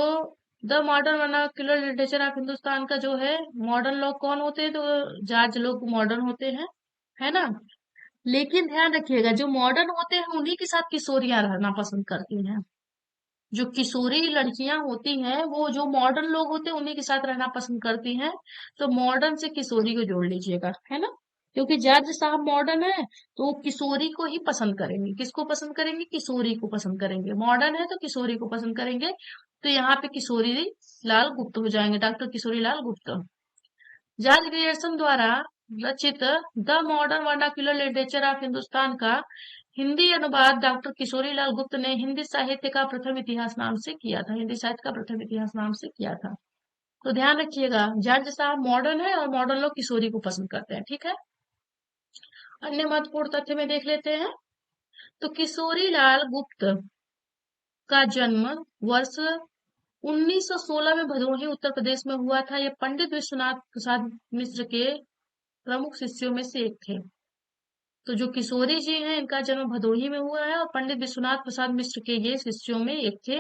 the modern vernacular literature of Hindustan का जो है, मॉडर्न लोग कौन होते हैं? तो जॉर्ज लोग मॉडर्न होते हैं, है ना। लेकिन ध्यान रखिएगा, जो मॉडर्न होते हैं उन्हीं के साथ किशोरियां रहना पसंद करती हैं। जो किशोरी लड़कियां होती हैं वो जो मॉडर्न लोग होते हैं उन्हीं के साथ रहना पसंद करती हैं। तो मॉडर्न से किशोरी को जोड़ लीजिएगा, है ना। क्योंकि जज साहब मॉडर्न है तो वो किशोरी को ही पसंद करेंगे। किसको पसंद करेंगे? किशोरी को पसंद करेंगे। मॉडर्न है तो किशोरी को पसंद करेंगे। तो यहाँ पे किशोरी लाल गुप्त हो जाएंगे, डॉक्टर किशोरी लाल गुप्त। जॉर्ज ग्रियर्सन द्वारा रचित the modern vernacular literature of Hindustan का हिंदी अनुवाद डॉक्टर किशोरी लाल गुप्त ने हिंदी साहित्य का प्रथम इतिहास नाम से किया था। हिंदी साहित्य का प्रथम इतिहास नाम से किया था। तो ध्यान रखिएगा, जॉर्ज साहब मॉडर्न है और मॉडर्न लोग किशोरी को पसंद करते हैं, ठीक है। अन्य महत्वपूर्ण तथ्य में देख लेते हैं। तो किशोरी लाल गुप्त का जन्म वर्ष 1916 में भदोही उत्तर प्रदेश में हुआ था। यह पंडित विश्वनाथ प्रसाद मिश्र के प्रमुख शिष्यों में से एक थे। तो जो किशोरी जी हैं इनका जन्म भदोही में हुआ है और पंडित विश्वनाथ प्रसाद मिश्र के ये शिष्यों में एक थे।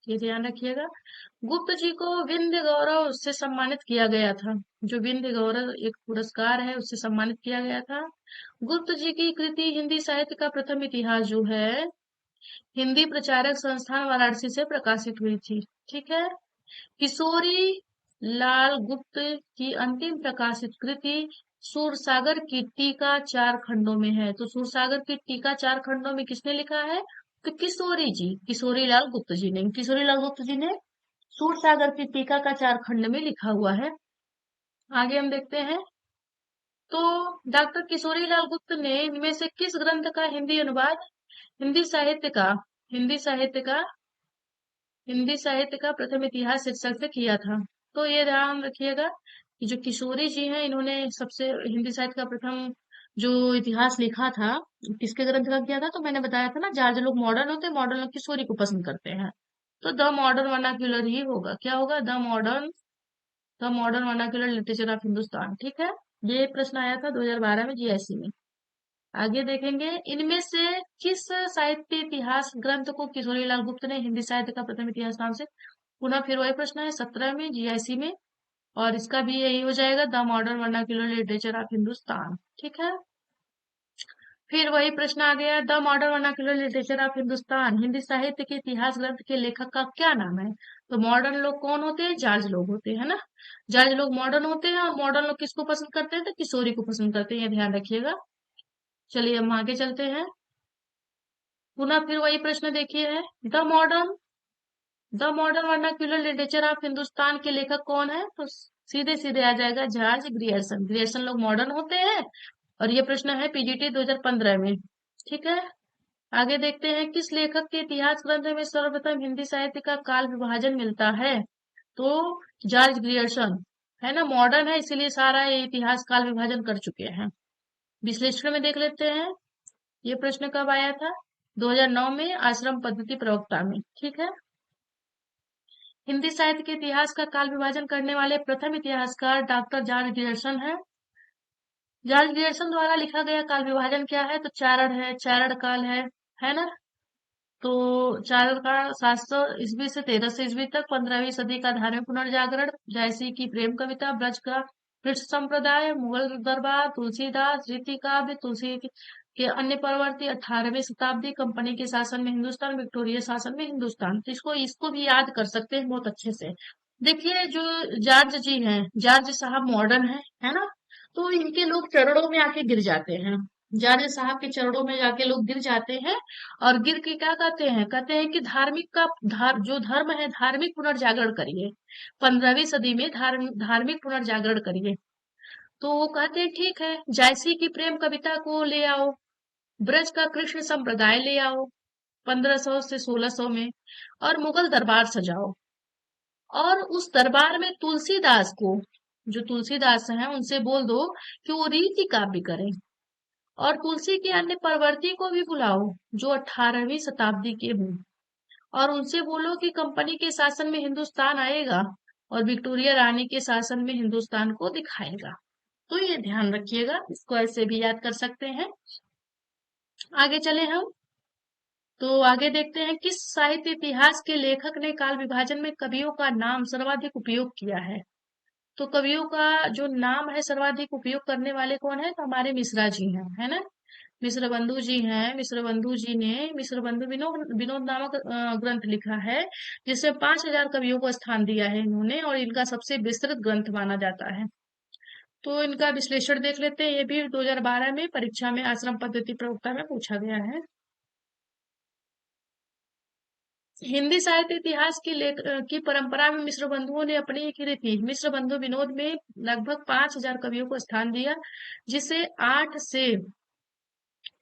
ये ध्यान रखिएगा। गुप्त जी को विंध्य गौरव से सम्मानित किया गया था। जो विंध्य गौरव एक पुरस्कार है उससे सम्मानित किया गया था। गुप्त जी की कृति हिंदी साहित्य का प्रथम इतिहास जो है हिंदी प्रचारक संस्थान वाराणसी से प्रकाशित हुई थी, ठीक है। किशोरी लाल गुप्त की अंतिम प्रकाशित कृति सूरसागर की टीका 4 खंडों में है। तो सूरसागर की टीका 4 खंडों में किसने लिखा है? तो किशोरी जी, किशोरी लाल गुप्त जी ने, किशोरी लाल गुप्त जी ने सूरसागर की टीका का 4 खंड में लिखा हुआ है। आगे हम देखते हैं। तो डॉक्टर किशोरी लाल गुप्त ने इनमें से किस ग्रंथ का हिंदी अनुवाद हिंदी साहित्य का हिंदी साहित्य का हिंदी साहित्य का प्रथम इतिहास शीर्षक से किया था? तो ये ध्यान रखिएगा कि जो किशोरी जी हैं, इन्होंने सबसे हिंदी साहित्य का प्रथम जो इतिहास लिखा था, किसके ग्रंथ का किया था? तो मैंने बताया था ना, जहाँ जो लोग मॉडर्न होते हैं, मॉडर्न लोग किशोरी को पसंद करते हैं, तो द मॉडर्न वर्नाक्यूलर ही होगा। क्या होगा? The modern vernacular literature of Hindustan. ठीक है, ये प्रश्न आया था 2012 में जीआईसी में। आगे देखेंगे, इनमें से किस साहित्य इतिहास ग्रंथ को किशोरीलाल गुप्त ने हिंदी साहित्य का प्रथम इतिहास नाम से, पुनः फिर वही प्रश्न है 17 में जीआईसी में, और इसका भी यही हो जाएगा, the modern vernacular literature of Hindustan. ठीक है, फिर वही प्रश्न आ गया, the modern vernacular literature of Hindustan Hindi साहित्य के इतिहास ग्रंथ के लेखक का क्या नाम है? तो मॉडर्न लोग कौन होते हैं? जॉर्ज लोग होते हैं ना। जॉर्ज लोग मॉडर्न होते हैं, और मॉडर्न लोग किसको पसंद करते हैं? तो किशोरी को पसंद करते हैं, ये ध्यान रखिएगा। चलिए हम आगे चलते हैं। पुनः फिर वही प्रश्न देखिए है, the modern the modern vernacular literature of Hindustan के लेखक कौन है? तो सीधे सीधे आ जाएगा जॉर्ज ग्रियर्सन। ग्रियर्सन लोग मॉडर्न होते हैं, और ये प्रश्न है पीजीटी 2015 में। ठीक है, आगे देखते हैं, किस लेखक के इतिहास ग्रंथ में सर्वप्रथम हिंदी साहित्य का काल विभाजन मिलता है? तो जॉर्ज ग्रियर्सन है ना, मॉडर्न है, इसीलिए सारा ये इतिहास काल विभाजन कर चुके हैं। विश्लेषण में देख लेते हैं, ये प्रश्न कब आया था? 2009 में, आश्रम पद्धति प्रवक्ता में। ठीक है, हिंदी साहित्य के इतिहास का काल विभाजन करने वाले प्रथम इतिहासकार डॉक्टर जॉर्ज ग्रियर्सन है। जॉर्ज ग्रियर्सन द्वारा लिखा गया काल विभाजन क्या है? तो चारण है, चारण काल है ना। तो चारण का 700 ईस्वी से 1300 ईस्वी तक, 15वीं सदी का धार्मिक पुनर्जागरण, जैसी की प्रेम कविता, ब्रज का कृष्ण संप्रदाय, मुगल दरबार, तुलसीदास, रीति काव्य, तुलसी के अन्य प्रवर्ती, 18वीं शताब्दी, कंपनी के शासन में हिंदुस्तान, विक्टोरिया शासन में हिंदुस्तान। तो इसको इसको भी याद कर सकते हैं बहुत अच्छे से। देखिए, जो जॉर्ज जी हैं, जॉर्ज साहब मॉडर्न है ना, तो इनके लोग चरणों में आके गिर जाते हैं। जॉर्ज साहब के चरणों में जाके लोग गिर जाते हैं, और गिर के क्या कहते हैं? कहते हैं कि धार्मिक का जो धर्म है, धार्मिक पुनर्जागरण करिए। 15वीं सदी में धार्मिक पुनर्जागरण करिए। तो वो कहते हैं ठीक है, जैसी की प्रेम कविता को ले आओ, ब्रज का कृष्ण संप्रदाय ले आओ 1500 से 1600 में, और मुगल दरबार सजाओ, और उस दरबार में तुलसीदास को, जो तुलसीदास हैं, उनसे बोल दो कि वो रीति काव्य करें, और तुलसी के अन्य परवर्ती को भी बुलाओ जो 18वीं शताब्दी के हों, और उनसे बोलो कि कंपनी के शासन में हिंदुस्तान आएगा, और विक्टोरिया रानी के शासन में हिंदुस्तान को दिखाएगा। तो ये ध्यान रखिएगा, इसको ऐसे भी याद कर सकते हैं। आगे चले हम, तो आगे देखते हैं, किस साहित्य इतिहास के लेखक ने काल विभाजन में कवियों का नाम सर्वाधिक उपयोग किया है? तो कवियों का जो नाम है सर्वाधिक उपयोग करने वाले कौन है? तो हमारे मिश्रा जी हैं, है ना। मिश्र बंधु जी हैं। मिश्र बंधु जी ने मिश्र बंधु विनोद विनोद नामक ग्रंथ लिखा है, जिसमें 5000 कवियों को स्थान दिया है इन्होंने, और इनका सबसे विस्तृत ग्रंथ माना जाता है। तो इनका विश्लेषण देख लेते हैं, ये भी 2012 में परीक्षा में आश्रम पद्धति प्रवक्ता में पूछा गया है। हिंदी साहित्य इतिहास की परंपरा में मिश्र बंधुओं ने अपनी एक रीति मिश्र बंधु विनोद में लगभग 5000 कवियों को स्थान दिया, जिसे 8 से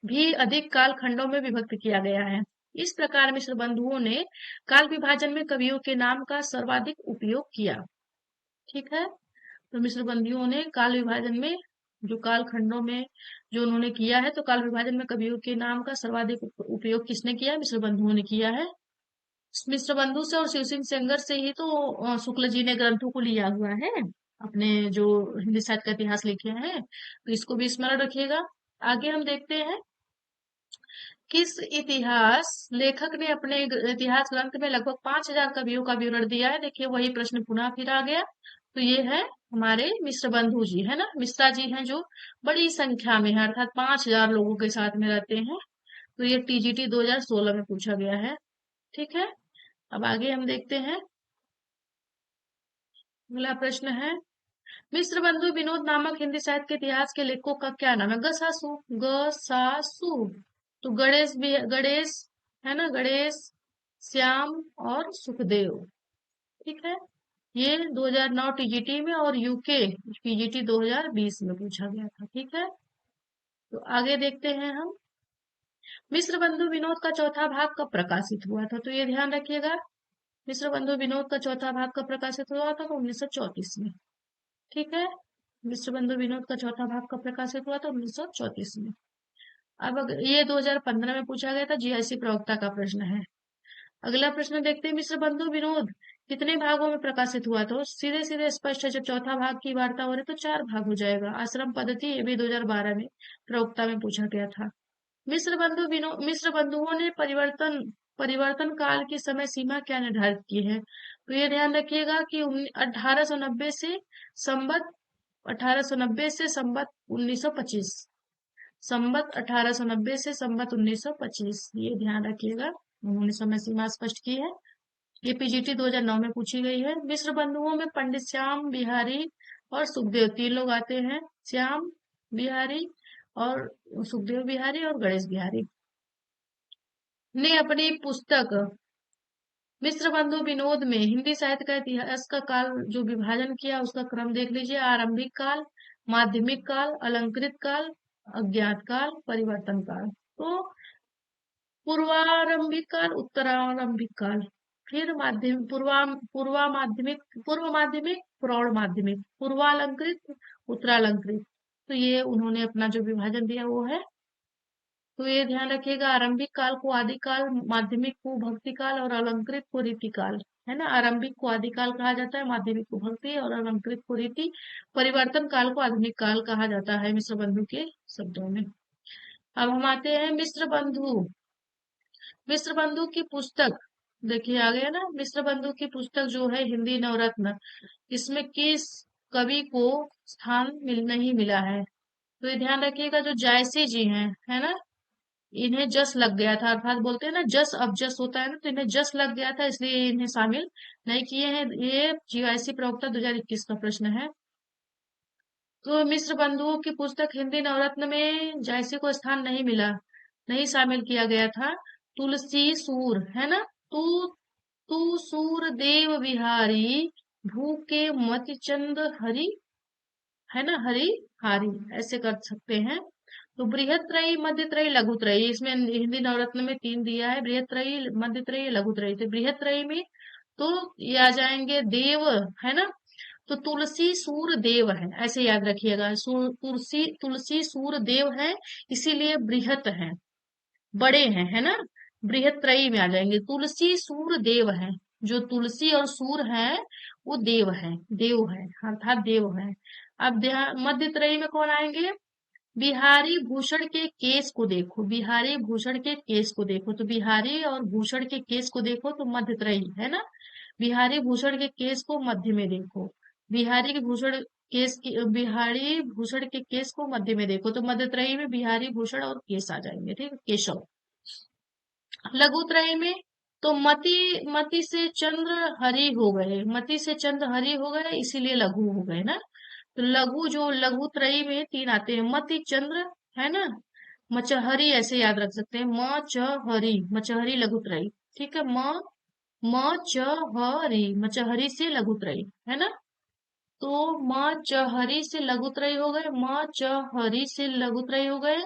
भी अधिक काल खंडों में विभक्त किया गया है। इस प्रकार मिश्र बंधुओं ने काल विभाजन में कवियों के नाम का सर्वाधिक उपयोग किया। ठीक है, तो मिश्र बंधुओं ने काल विभाजन में, जो काल खंडों में जो उन्होंने किया है, तो काल विभाजन में कवियों के नाम का सर्वाधिक उपयोग किसने किया? मिश्र बंधुओं ने किया है। मिश्र बंधु से और शिव सिंह सेंगर से ही तो शुक्ल जी ने ग्रंथों को लिया हुआ है, अपने जो हिंदी साहित्य का इतिहास लिखे हैं, तो इसको भी स्मरण रखिएगा। आगे हम देखते हैं, किस इतिहास लेखक ने अपने इतिहास ग्रंथ में लगभग 5000 कवियों का विवरण दिया है? देखिए, वही प्रश्न पुनः फिर आ गया। तो ये है हमारे मिश्र बंधु जी, है ना, मिश्रा जी हैं, जो बड़ी संख्या में है, अर्थात 5000 लोगों के साथ में रहते हैं। तो ये टीजीटी 2016 में पूछा गया है। ठीक है, अब आगे हम देखते हैं, अगला प्रश्न है, मिश्र बंधु विनोद नामक हिंदी साहित्य के इतिहास के लेखकों का क्या नाम है? गसासु। गसासु। तो गणेश है ना, गणेश, श्याम और सुखदेव। ठीक है। ये 2009 टीजीटी में और यूके पीजीटी 2020 में पूछा गया था। ठीक है। तो आगे देखते हैं हम। मिश्र बंधु विनोद का चौथा भाग कब प्रकाशित हुआ था? तो ये ध्यान रखिएगा, मिश्र बंधु विनोद का चौथा भाग कब प्रकाशित हुआ था? 1934 में। ठीक है। मिश्र बंधु विनोद का चौथा भाग कब प्रकाशित हुआ था? 1934 में। अब ये 2015 में पूछा गया था, जीआईसी प्रवक्ता का प्रश्न है। अगला प्रश्न देखते हैं, मिश्र बंधु विनोद कितने भागों में प्रकाशित हुआ? तो सीधे सीधे स्पष्ट है, जब चौथा भाग की वार्ता हो रही तो 4 भाग हो जाएगा। आश्रम पद्धति, ये भी 2012 में प्रवक्ता में पूछा गया था। मिश्र बंधुओं ने परिवर्तन काल की समय सीमा क्या निर्धारित की है? तो ये ध्यान रखिएगा कि 1890 से संबत 1890 से संबत 1925, संबत 1890 से संबत 1925, ये ध्यान रखिएगा, उन्होंने समय सीमा स्पष्ट की है। ये पीजीटी 2009 में पूछी गई है। मिश्र बंधुओं में पंडित श्याम बिहारी और सुखदेव, 3 लोग आते हैं, श्याम बिहारी और सुखदेव बिहारी और गणेश बिहारी ने अपनी पुस्तक मिश्र बंधु विनोद में हिंदी साहित्य का इतिहास का काल जो विभाजन किया, उसका क्रम देख लीजिए। आरंभिक काल, माध्यमिक काल, अलंकृत काल, अज्ञात काल, परिवर्तन काल। तो पूर्वारंभिक काल, उत्तरारंभिक काल, फिर माध्यम पूर्व माध्यमिक, प्रौढ़ माध्यमिक, पूर्वालंकृत, उत्तरालंकृत। तो ये उन्होंने अपना जो विभाजन दिया वो है। तो ये ध्यान रखिएगा, आरंभिक काल को आदि काल, माध्यमिक को भक्ति काल और अलंकृत को रीति काल, है ना। आरंभिक को आदि काल कहा जाता है, माध्यमिक को भक्ति और अलंकृत को रीति, परिवर्तन काल को आधुनिक काल कहा जाता है मिश्र बंधु के शब्दों में। अब हम आते हैं मिश्र बंधु की पुस्तक, देखिए आ गया ना, मिश्र बंधु की पुस्तक जो है हिंदी नवरत्न, इसमें किस कवि को स्थान नहीं मिला है? तो ये ध्यान रखिएगा, जो जायसी जी हैं, है ना, इन्हें जस लग गया था, अर्थात बोलते हैं ना जस अब जस होता है ना, तो इन्हें जस लग गया था, इसलिए इन्हें शामिल नहीं किए हैं। ये जीआईसी प्रवक्ता 2021 का प्रश्न है। तो मिश्र बंधुओं की पुस्तक हिंदी नवरत्न में जायसी को स्थान नहीं मिला, नहीं शामिल किया गया था। तुलसी सूर, है ना, तू तू सूर देव बिहारी, भूखे मति चंद हरि, है ना, हरि हारी, ऐसे कर सकते हैं। तो बृहत्रयी, मध्यत्रयी, लघुत्रयी, इसमें हिंदी नवरत्न में 3 दिया है, बृहत्रयी, मध्यत्रयी, लघुत्रयी। तो बृहत्रयी में तो ये आ जाएंगे देव, है ना, तो तुलसी सूर देव है, ऐसे याद रखिएगा। तुलसी सूर देव है, इसीलिए बृहत है, बड़े हैं, है ना, बृहत्रयी में आ जाएंगे। तुलसी सूर देव है, जो तुलसी और सूर है वो देव है, अर्थात देव है। अब ध्यान, मध्य त्रयी में कौन आएंगे? बिहारी भूषण के केस को देखो, बिहारी भूषण के केस को देखो, तो बिहारी और भूषण के केस को देखो तो मध्य त्रयी, है ना। बिहारी भूषण के केस को मध्य में देखो, बिहारी भूषण के केस को मध्य में देखो, तो मध्य त्रयी में बिहारी भूषण और केस आ जाएंगे, ठीक है, केशव। लघुत्रय में तो मति से चंद्र हरि हो गए, मति से चंद्र हरि हो गए, इसीलिए लघु हो गए ना। तो लघु, जो लघुत्रयी में 3 आते हैं, मति चंद्र, है ना, मचहरी, ऐसे याद रख सकते हैं, मचहरी, मचहरी लघुत्रयी। ठीक है, मचहरी, मचहरी से लघुत्रयी, है ना। तो मचहरी से लघुत्रयी हो गए, मचहरी से लघुत्रयी हो गए।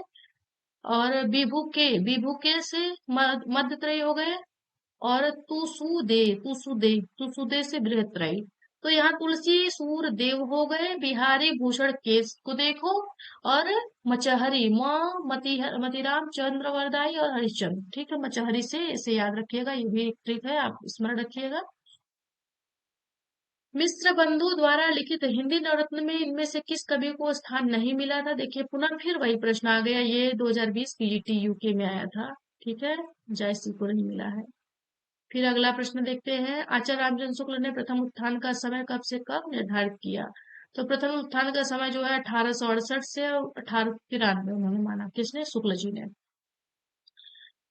और विभुके से मध्यत्रयी हो गए। और तुसुदे से बृहत्रयी। तो यहाँ तुलसी सूर देव हो गए, बिहारी भूषण केस को देखो, और मचहरी मतीराम चंद्रवरदाई और हरिश्चंद्र, ठीक है, मचहरी से, इसे याद रखिएगा, ये भी एक ट्रिक है, आप स्मरण रखिएगा। मिश्र बंधु द्वारा लिखित हिंदी नवरत्न में इनमें से किस कवि को स्थान नहीं मिला था? देखिए पुनः फिर वही प्रश्न आ गया, ये 2020 पीजीटी यूके में आया था, ठीक है, जायसी को नहीं मिला है। फिर अगला प्रश्न देखते हैं, आचार्य रामचंद्र शुक्ल ने प्रथम उत्थान का समय कब से कब निर्धारित किया? तो प्रथम उत्थान का समय जो है 1868 से 1893 उन्होंने माना, किसने? शुक्ल जी ने।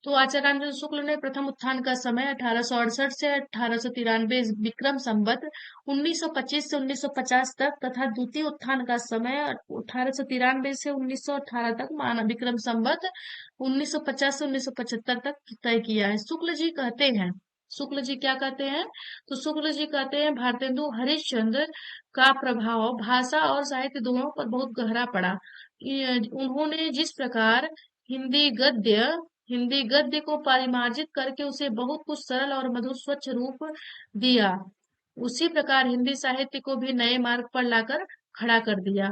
तो आचार्य रामचंद्र शुक्ल ने प्रथम उत्थान का समय 1868 से 1893 विक्रम संवत 1925 से 1950 तक तथा द्वितीय उत्थान का समय 1893 से 1918 तक माना। विक्रम संवत 1950 से 1975 तक तय किया है। शुक्ल जी कहते हैं, शुक्ल जी क्या कहते हैं? तो शुक्ल जी कहते हैं भारतेंदु हरिश्चंद्र का प्रभाव भाषा और साहित्य दोनों पर बहुत गहरा पड़ा। उन्होंने जिस प्रकार हिंदी गद्य हिंदी गद्य को परिमार्जित करके उसे बहुत कुछ सरल और मधुर स्वच्छ रूप दिया, उसी प्रकार हिंदी साहित्य को भी नए मार्ग पर लाकर खड़ा कर दिया।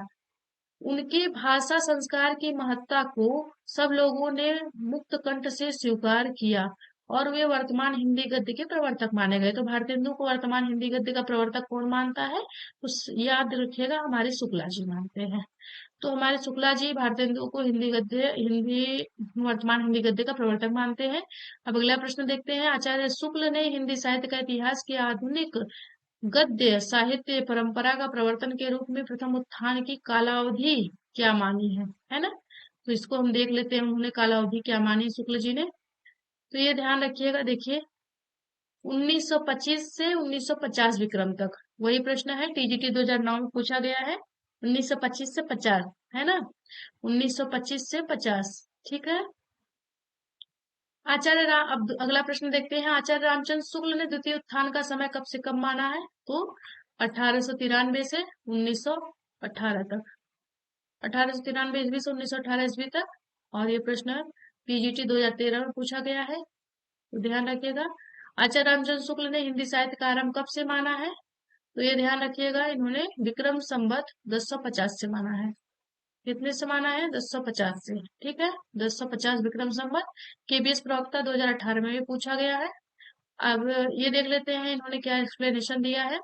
उनके भाषा संस्कार की महत्ता को सब लोगों ने मुक्त कंठ से स्वीकार किया और वे वर्तमान हिंदी गद्य के प्रवर्तक माने गए। तो भारतेंदु को वर्तमान हिंदी गद्य का प्रवर्तक कौन मानता है? तो याद रखिएगा, हमारे शुक्ला जी मानते हैं। तो हमारे शुक्ला जी भारतेंदु को वर्तमान हिंदी गद्य का प्रवर्तक मानते हैं। अब अगला प्रश्न देखते हैं। आचार्य शुक्ल ने हिंदी साहित्य का इतिहास की आधुनिक गद्य साहित्य परंपरा का प्रवर्तन के रूप में प्रथम उत्थान की कालावधि क्या मानी है ना? तो इसको हम देख लेते हैं, उन्होंने कालावधि क्या मानी शुक्ल जी ने। तो ये ध्यान रखिएगा, देखिए 1925 से 1950 विक्रम तक, वही प्रश्न है टीजीटी 2009 में पूछा गया है। 1925 से 50 है ना, 1925 से 50, ठीक है। अब अगला प्रश्न देखते हैं। आचार्य रामचंद्र शुक्ल ने द्वितीय उत्थान का समय कब से कब माना है? तो 1893 से 1918 तक, 1893 ईस्वी से 1918 ईस्वी तक। और ये प्रश्न पीजीटी 2013 में पूछा गया है, तो ध्यान रखिएगा। आचार्य रामचंद्र शुक्ल ने हिंदी साहित्य का आरंभ कब से माना है? तो ये ध्यान रखिएगा, इन्होंने विक्रम संवत 1050 से माना है। कितने से माना है? 1050 से, ठीक है। 1050 विक्रम संवत। केबीएस प्रवक्ता 2018 में भी पूछा गया है। अब ये देख लेते हैं इन्होंने क्या एक्सप्लेनेशन दिया है।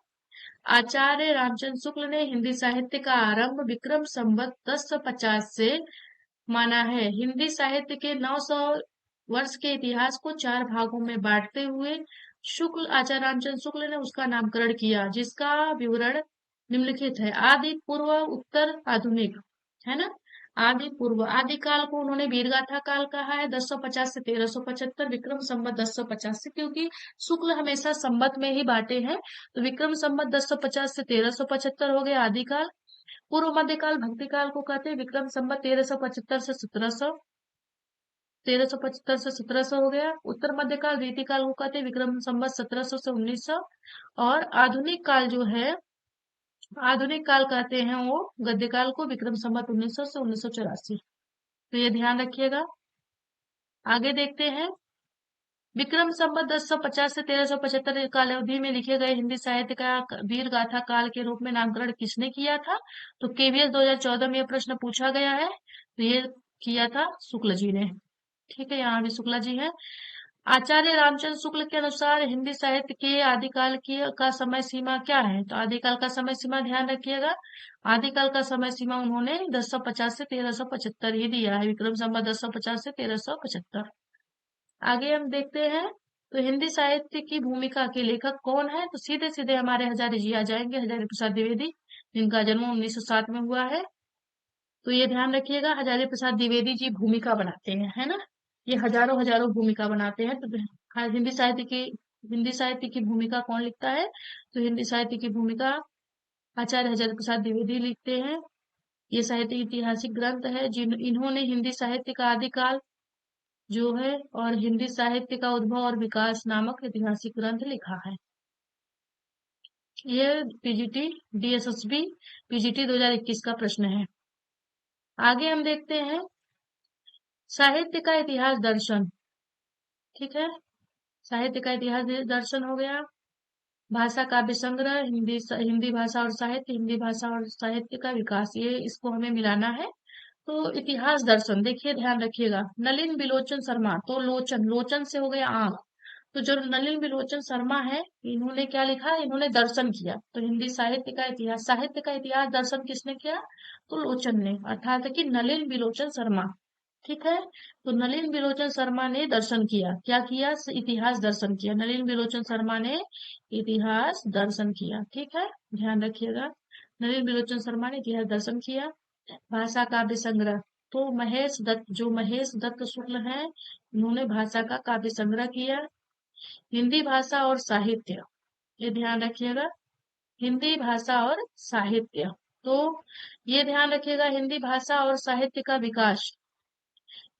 आचार्य रामचंद्र शुक्ल ने हिंदी साहित्य का आरंभ विक्रम संवत 1050 से माना है। हिंदी साहित्य के 900 वर्ष के इतिहास को 4 भागों में बांटते हुए आचार्य रामचंद्र शुक्ल ने उसका नामकरण किया, जिसका विवरण निम्नलिखित है। आदि, पूर्व, उत्तर, आधुनिक, है ना। आदि पूर्व, आदि काल को उन्होंने वीरगाथा काल कहा है, 1050 से 1375। विक्रम संवत 1050 से, क्योंकि शुक्ल हमेशा संवत में ही बांटे हैं, तो विक्रम संवत 1050 से 1375 हो गया आदिकाल। पूर्व मध्यकाल भक्ति काल को कहते हैं, विक्रम संवत 1375 से 1700, 1375 से 1700 हो गया। उत्तर मध्यकाल रीति काल को कहते हैं, विक्रम संवत 1700 से 1900। और आधुनिक काल जो है, आधुनिक काल कहते हैं वो गद्य काल को, विक्रम संवत 1900 से 1984। तो ये ध्यान रखिएगा। आगे देखते हैं। विक्रम संवत 1050 से 1375 काल अवधि में लिखे गए हिंदी साहित्य का वीर गाथा काल के रूप में नामकरण किसने किया था? तो केवीएस 2014 में यह प्रश्न पूछा गया है, तो ये किया था शुक्ल जी ने, ठीक है। यहाँ भी शुक्ला जी है। आचार्य रामचंद्र शुक्ल के अनुसार हिंदी साहित्य के आदिकाल की का समय सीमा क्या है? तो आदिकाल का समय सीमा ध्यान रखिएगा, आदिकाल का समय सीमा उन्होंने 1050 से 1375 ही दिया है, विक्रम संवत 1050 से 1375। आगे हम देखते हैं। तो हिंदी साहित्य की भूमिका के लेखक कौन है? तो सीधे सीधे हमारे हजारी जी आ जाएंगे, हजारी प्रसाद द्विवेदी, जिनका जन्म 1907 में हुआ है। तो ये ध्यान रखिएगा, हजारी प्रसाद द्विवेदी जी भूमिका बनाते हैं, है ना। ये हजारों हजारों भूमिका बनाते हैं। तो हिंदी साहित्य की भूमिका कौन लिखता है? तो हिंदी साहित्य की भूमिका आचार्य हजारी प्रसाद द्विवेदी लिखते हैं। ये साहित्य ऐतिहासिक ग्रंथ है, इन्होंने हिंदी साहित्य का आदिकाल जो है और हिंदी साहित्य का उद्भव और विकास नामक ऐतिहासिक ग्रंथ लिखा है। ये पीजीटी डीएसएसबी पीजीटी 2021 का प्रश्न है। आगे हम देखते हैं साहित्य का इतिहास दर्शन, ठीक है। साहित्य का इतिहास दर्शन हो गया। भाषा काव्य संग्रह, हिंदी भाषा और साहित्य, हिंदी भाषा और साहित्य का विकास, ये इसको हमें मिलाना है। तो इतिहास दर्शन देखिए, ध्यान रखिएगा। नलिन बिलोचन शर्मा, तो लोचन, लोचन से हो गया आंख, तो जो नलिन बिलोचन शर्मा है, इन्होंने क्या लिखा? इन्होंने दर्शन किया। तो हिंदी साहित्य का इतिहास दर्शन किसने किया? तो लोचन ने, अर्थात कि नलिन बिलोचन शर्मा, ठीक है। तो नलिन बिलोचन शर्मा ने दर्शन किया, क्या किया? इतिहास दर्शन किया। नलिन बिलोचन शर्मा ने इतिहास दर्शन किया, ठीक है, ध्यान रखिएगा। नलिन बिलोचन शर्मा ने इतिहास दर्शन किया। भाषा काव्य संग्रह, तो महेश दत्त शुक्ल हैं, इन्होंने भाषा का काव्य संग्रह किया। हिंदी भाषा और साहित्य, ये ध्यान रखिएगा, हिंदी भाषा और साहित्य। तो ये ध्यान रखिएगा, हिंदी भाषा और साहित्य का विकास,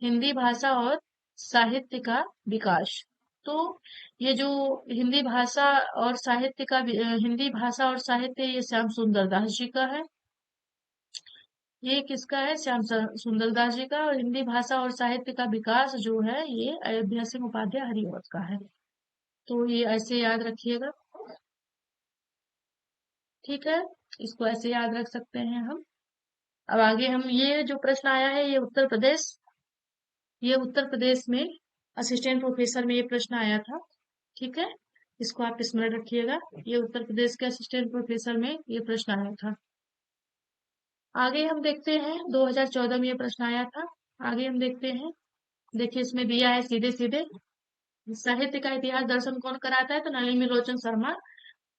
हिंदी भाषा और साहित्य का विकास। तो ये जो हिंदी भाषा और साहित्य का हिंदी भाषा और साहित्य, ये श्याम सुंदर दास जी का है। ये किसका है? सुंदर दास जी का। और हिंदी भाषा और साहित्य का विकास जो है, ये अयोध्या सिंह उपाध्याय हरिऔध का है। तो ये ऐसे याद रखिएगा, ठीक है, इसको ऐसे याद रख सकते हैं हम। अब आगे हम, ये जो प्रश्न आया है, ये उत्तर प्रदेश में असिस्टेंट प्रोफेसर में ये प्रश्न आया था, ठीक है, इसको आप स्मरण रखिएगा। ये उत्तर प्रदेश के असिस्टेंट प्रोफेसर में ये प्रश्न आया था। आगे हम देखते हैं, 2014 में ये प्रश्न आया था। आगे हम देखते हैं, देखिए इसमें दिया है सीधे सीधे, साहित्य का इतिहास दर्शन कौन कराता है? तो नलिनी लोचन शर्मा।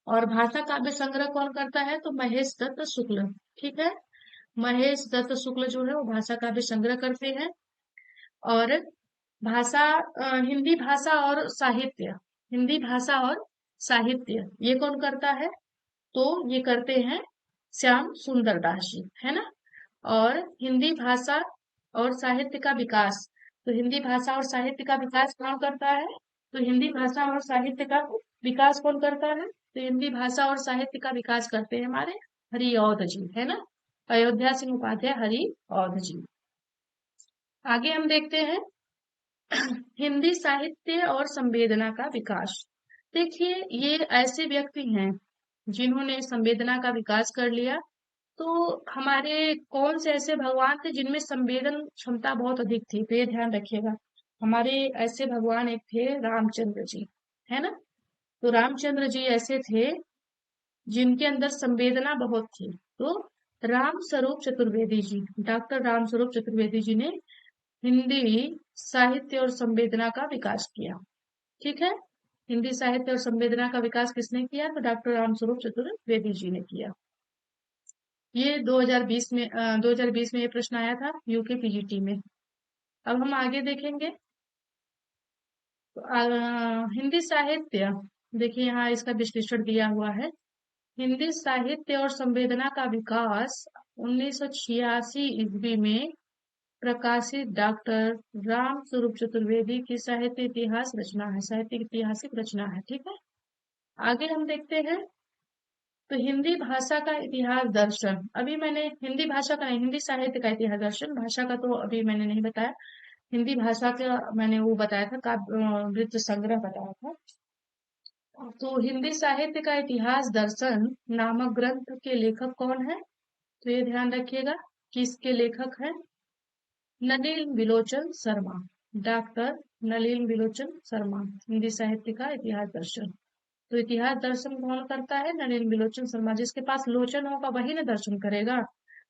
और भाषा काव्य संग्रह कौन करता है? तो महेश दत्त शुक्ल, ठीक है, महेश दत्त शुक्ल जो है वो भाषा काव्य संग्रह करते हैं। और हिंदी भाषा और साहित्य, हिंदी भाषा और साहित्य ये कौन करता है? तो ये करते हैं श्याम सुंदर दास जी, है ना। और हिंदी भाषा और साहित्य का विकास, तो हिंदी भाषा और साहित्य का विकास कौन करता है? तो हिंदी भाषा और साहित्य का विकास कौन करता है? तो हिंदी भाषा और साहित्य का विकास करते हैं हमारे हरिऔध जी, है ना, अयोध्या सिंह उपाध्याय हरिऔध जी। आगे हम देखते हैं हिंदी साहित्य और संवेदना का विकास। देखिए ये ऐसे व्यक्ति हैं जिन्होंने संवेदना का विकास कर लिया। तो हमारे कौन से ऐसे भगवान थे जिनमें संवेदन क्षमता बहुत अधिक थी? तो ये ध्यान रखिएगा, हमारे ऐसे भगवान एक थे रामचंद्र जी, है ना। तो रामचंद्र जी ऐसे थे जिनके अंदर संवेदना बहुत थी। तो राम स्वरूप चतुर्वेदी जी, डॉक्टर राम स्वरूप चतुर्वेदी जी ने हिंदी साहित्य और संवेदना का विकास किया, ठीक है। हिंदी साहित्य और संवेदना का विकास किसने किया? तो डॉक्टर रामस्वरूप चतुर्वेदी जी ने किया। ये 2020 में ये प्रश्न आया था यूके पीजीटी में। अब हम आगे देखेंगे, तो हिंदी साहित्य, देखिए यहाँ इसका विश्लेषण दिया हुआ है। हिंदी साहित्य और संवेदना का विकास 1986 ईस्वी में प्रकाशित डॉक्टर राम स्वरूप चतुर्वेदी की साहित्य इतिहास रचना है, साहित्य ऐतिहासिक रचना है, ठीक है। आगे हम देखते हैं, तो हिंदी भाषा का इतिहास दर्शन, अभी मैंने हिंदी भाषा का नहीं, हिंदी साहित्य का इतिहास दर्शन, भाषा का तो अभी मैंने नहीं बताया। हिंदी भाषा का मैंने वो बताया था, काव्य वृत्त संग्रह बताया था। तो हिंदी साहित्य का इतिहास दर्शन नामक ग्रंथ के लेखक कौन है? तो ये ध्यान रखिएगा कि इसके लेखक हैं नलिन विलोचन शर्मा, डॉक्टर नलिन विलोचन शर्मा। हिंदी साहित्य का इतिहास दर्शन, तो इतिहास दर्शन कौन करता है? नलिन विलोचन शर्मा। जिसके पास लोचन होगा वही ना दर्शन करेगा।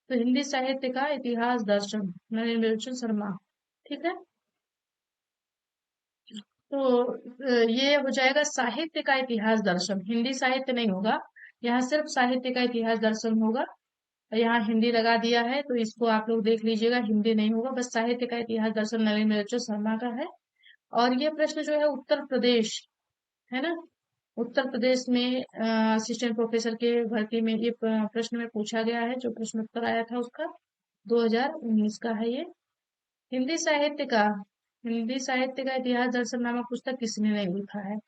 तो हिंदी साहित्य का इतिहास दर्शन नलिन विलोचन शर्मा, ठीक है। तो ये हो जाएगा साहित्य का इतिहास दर्शन, हिंदी साहित्य नहीं होगा, यहाँ सिर्फ साहित्य का इतिहास दर्शन होगा। यहाँ हिंदी लगा दिया है तो इसको आप लोग देख लीजिएगा, हिंदी नहीं होगा, बस साहित्य का इतिहास दर्शन नलिन विलोचन शर्मा का है। और ये प्रश्न जो है उत्तर प्रदेश, है ना, उत्तर प्रदेश में असिस्टेंट प्रोफेसर के भर्ती में ये प्रश्न में पूछा गया है, जो प्रश्न उत्तर आया था उसका 2019 का है ये। हिंदी साहित्य का हिंदी साहित्य का इतिहास दर्शन नामक पुस्तक किसने नहीं लिखा है?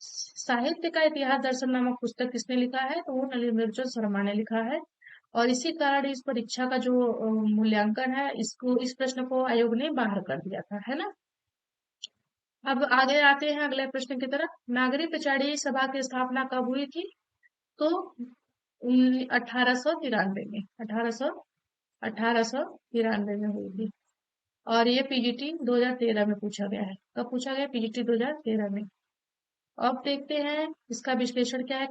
साहित्य का इतिहास दर्शन नामक पुस्तक किसने लिखा है? तो वो नलिन विलोचन शर्मा ने लिखा है। और इसी कारण इस परीक्षा का जो मूल्यांकन है, इसको इस प्रश्न को आयोग ने बाहर कर दिया था, है ना। अब आगे आते हैं अगले प्रश्न की तरफ। नागरी पिछाड़ी सभा की स्थापना कब हुई थी? तो 1893 में, 1893 में हुई थी। और ये पीजीटी 2013 में पूछा गया है। कब पूछा गया? पीजीटी 2013 में। अब देखते हैं इसका विश्लेषण क्या है।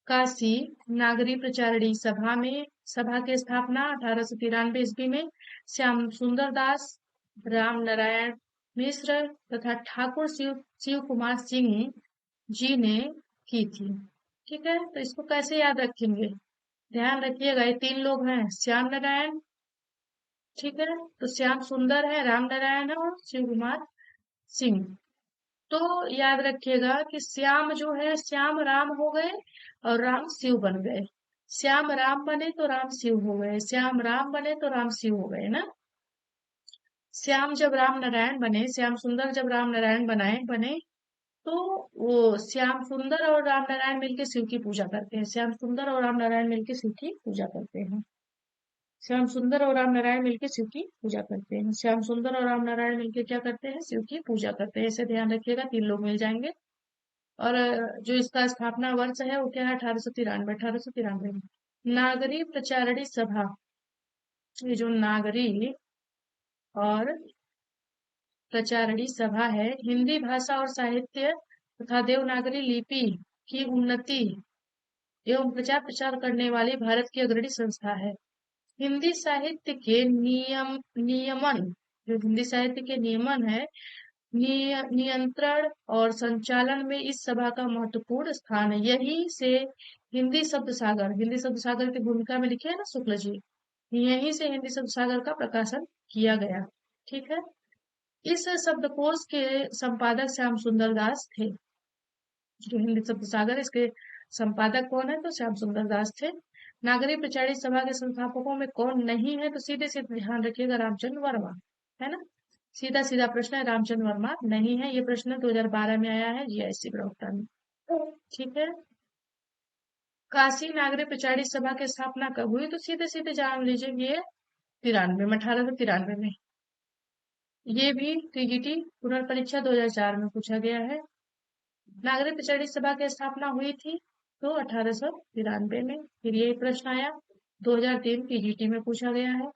काशी नागरी प्रचारणी सभा में, सभा की स्थापना 1893 ईस्वी में श्याम सुंदर दास, राम नारायण मिश्र तथा ठाकुर शिव कुमार सिंह जी ने की थी, ठीक है। तो इसको कैसे याद रखेंगे? ध्यान रखिएगा, ये तीन लोग हैं, श्याम नारायण, ठीक है। तो श्याम सुंदर है, राम नारायण है और शिव कुमार सिंह। तो याद रखिएगा कि श्याम जो है, श्याम राम हो गए और राम शिव बन गए। श्याम राम बने तो राम शिव हो गए, श्याम राम बने तो राम शिव हो गए ना। श्याम जब राम नारायण बने, श्याम सुंदर जब राम नारायण बने, तो वो श्याम सुंदर और राम नारायण मिलके शिव की पूजा करते हैं। श्याम सुंदर और राम नारायण मिलके शिव की पूजा करते हैं। श्याम सुंदर और राम नारायण मिलके शिव की पूजा करते हैं। श्याम सुंदर और राम नारायण मिलके क्या करते हैं? शिव की पूजा करते हैं। इसे ध्यान रखिएगा, 3 लोग मिल जाएंगे। और जो इसका स्थापना वर्ष है वो क्या है? 1893। 1893 में नागरी प्रचारणी सभा, ये जो नागरी और प्रचारणी सभा है, हिंदी भाषा और साहित्य तथा देवनागरी लिपि की उन्नति एवं प्रचार प्रसार करने वाली भारत की अग्रणी संस्था है। हिंदी साहित्य के नियमन, जो हिंदी साहित्य के नियमन है, नियंत्रण और संचालन में इस सभा का महत्वपूर्ण स्थान है। यही से हिंदी शब्द सागर की भूमिका में लिखे है ना शुक्ल जी, यहीं से हिंदी शब्द सागर का प्रकाशन किया गया। ठीक है। इस शब्दकोश के संपादक श्याम सुंदर दास थे। जो हिंदी शब्द सागर, इसके संपादक कौन है? तो श्याम सुंदर दास थे। नागरी प्रचारित सभा के संस्थापकों में कौन नहीं है? तो सीधे सीधे ध्यान रखिएगा, रामचंद्र वर्मा, है ना। सीधा सीधा प्रश्न है, रामचंद्र वर्मा नहीं है। ये प्रश्न 2012 में आया है जीआईसी प्रवक्ता में। ठीक है। काशी नागरी प्रचारित सभा की स्थापना कब हुई? तो सीधे सीधे जान लीजिए, ये 93 में, 1893 में। ये भी टीजीटी पुनर्परीक्षा 2004 में पूछा गया है। नागरिक प्रचारित सभा की स्थापना हुई थी तो 1893 में। फिर ये प्रश्न आया 2003 पीजीटी में पूछा गया है।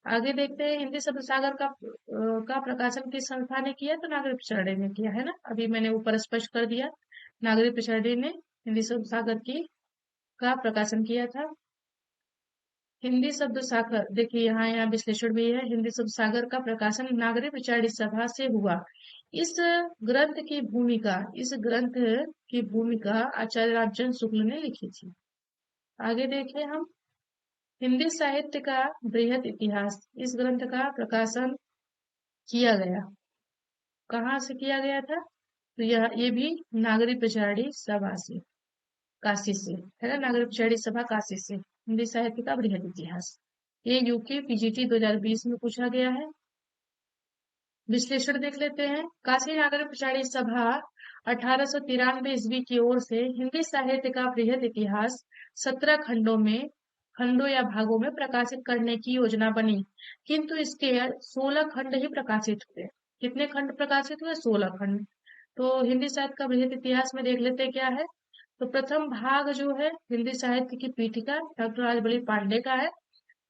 आगे देखते हैं, हिंदी शब्द सागर का प्रकाशन किस संस्था ने किया? तो नागरिक प्रचारणी ने किया, है ना। अभी मैंने ऊपर स्पष्ट कर दिया, नागरिक प्रचारणी ने हिंदी शब्द सागर की का प्रकाशन किया था। हिंदी शब्द सागर, देखिए यहाँ विश्लेषण भी है। हिंदी शब्द सागर का प्रकाशन नागरिक प्रचारित सभा से हुआ। इस ग्रंथ की भूमिका आचार्य रामचंद्र शुक्ल ने लिखी थी। आगे देखें हम, हिंदी साहित्य का बृहद इतिहास, इस ग्रंथ का प्रकाशन किया गया, कहाँ से किया गया था? तो ये भी नागरिक प्रचारिणी सभा से, काशी से, है ना। नागरिक प्रचारिणी सभा काशी से। हिंदी साहित्य का बृहद इतिहास, ये यूके पीजीटी 2020 में पूछा गया है। विश्लेषण देख लेते हैं। काशी नागरिक प्रचारिणी सभा 1893 ईस्वी की ओर से हिंदी साहित्य का बृहद इतिहास 17 खंडों या भागों में प्रकाशित करने की योजना बनी, किंतु इसके 16 खंड ही प्रकाशित हुए। कितने खंड प्रकाशित हुए? 16 खंड। तो हिंदी साहित्य का बृहद इतिहास में देख लेते हैं क्या है। तो प्रथम भाग जो है हिंदी साहित्य की पीठिका, डॉक्टर राजबली पांडे का है।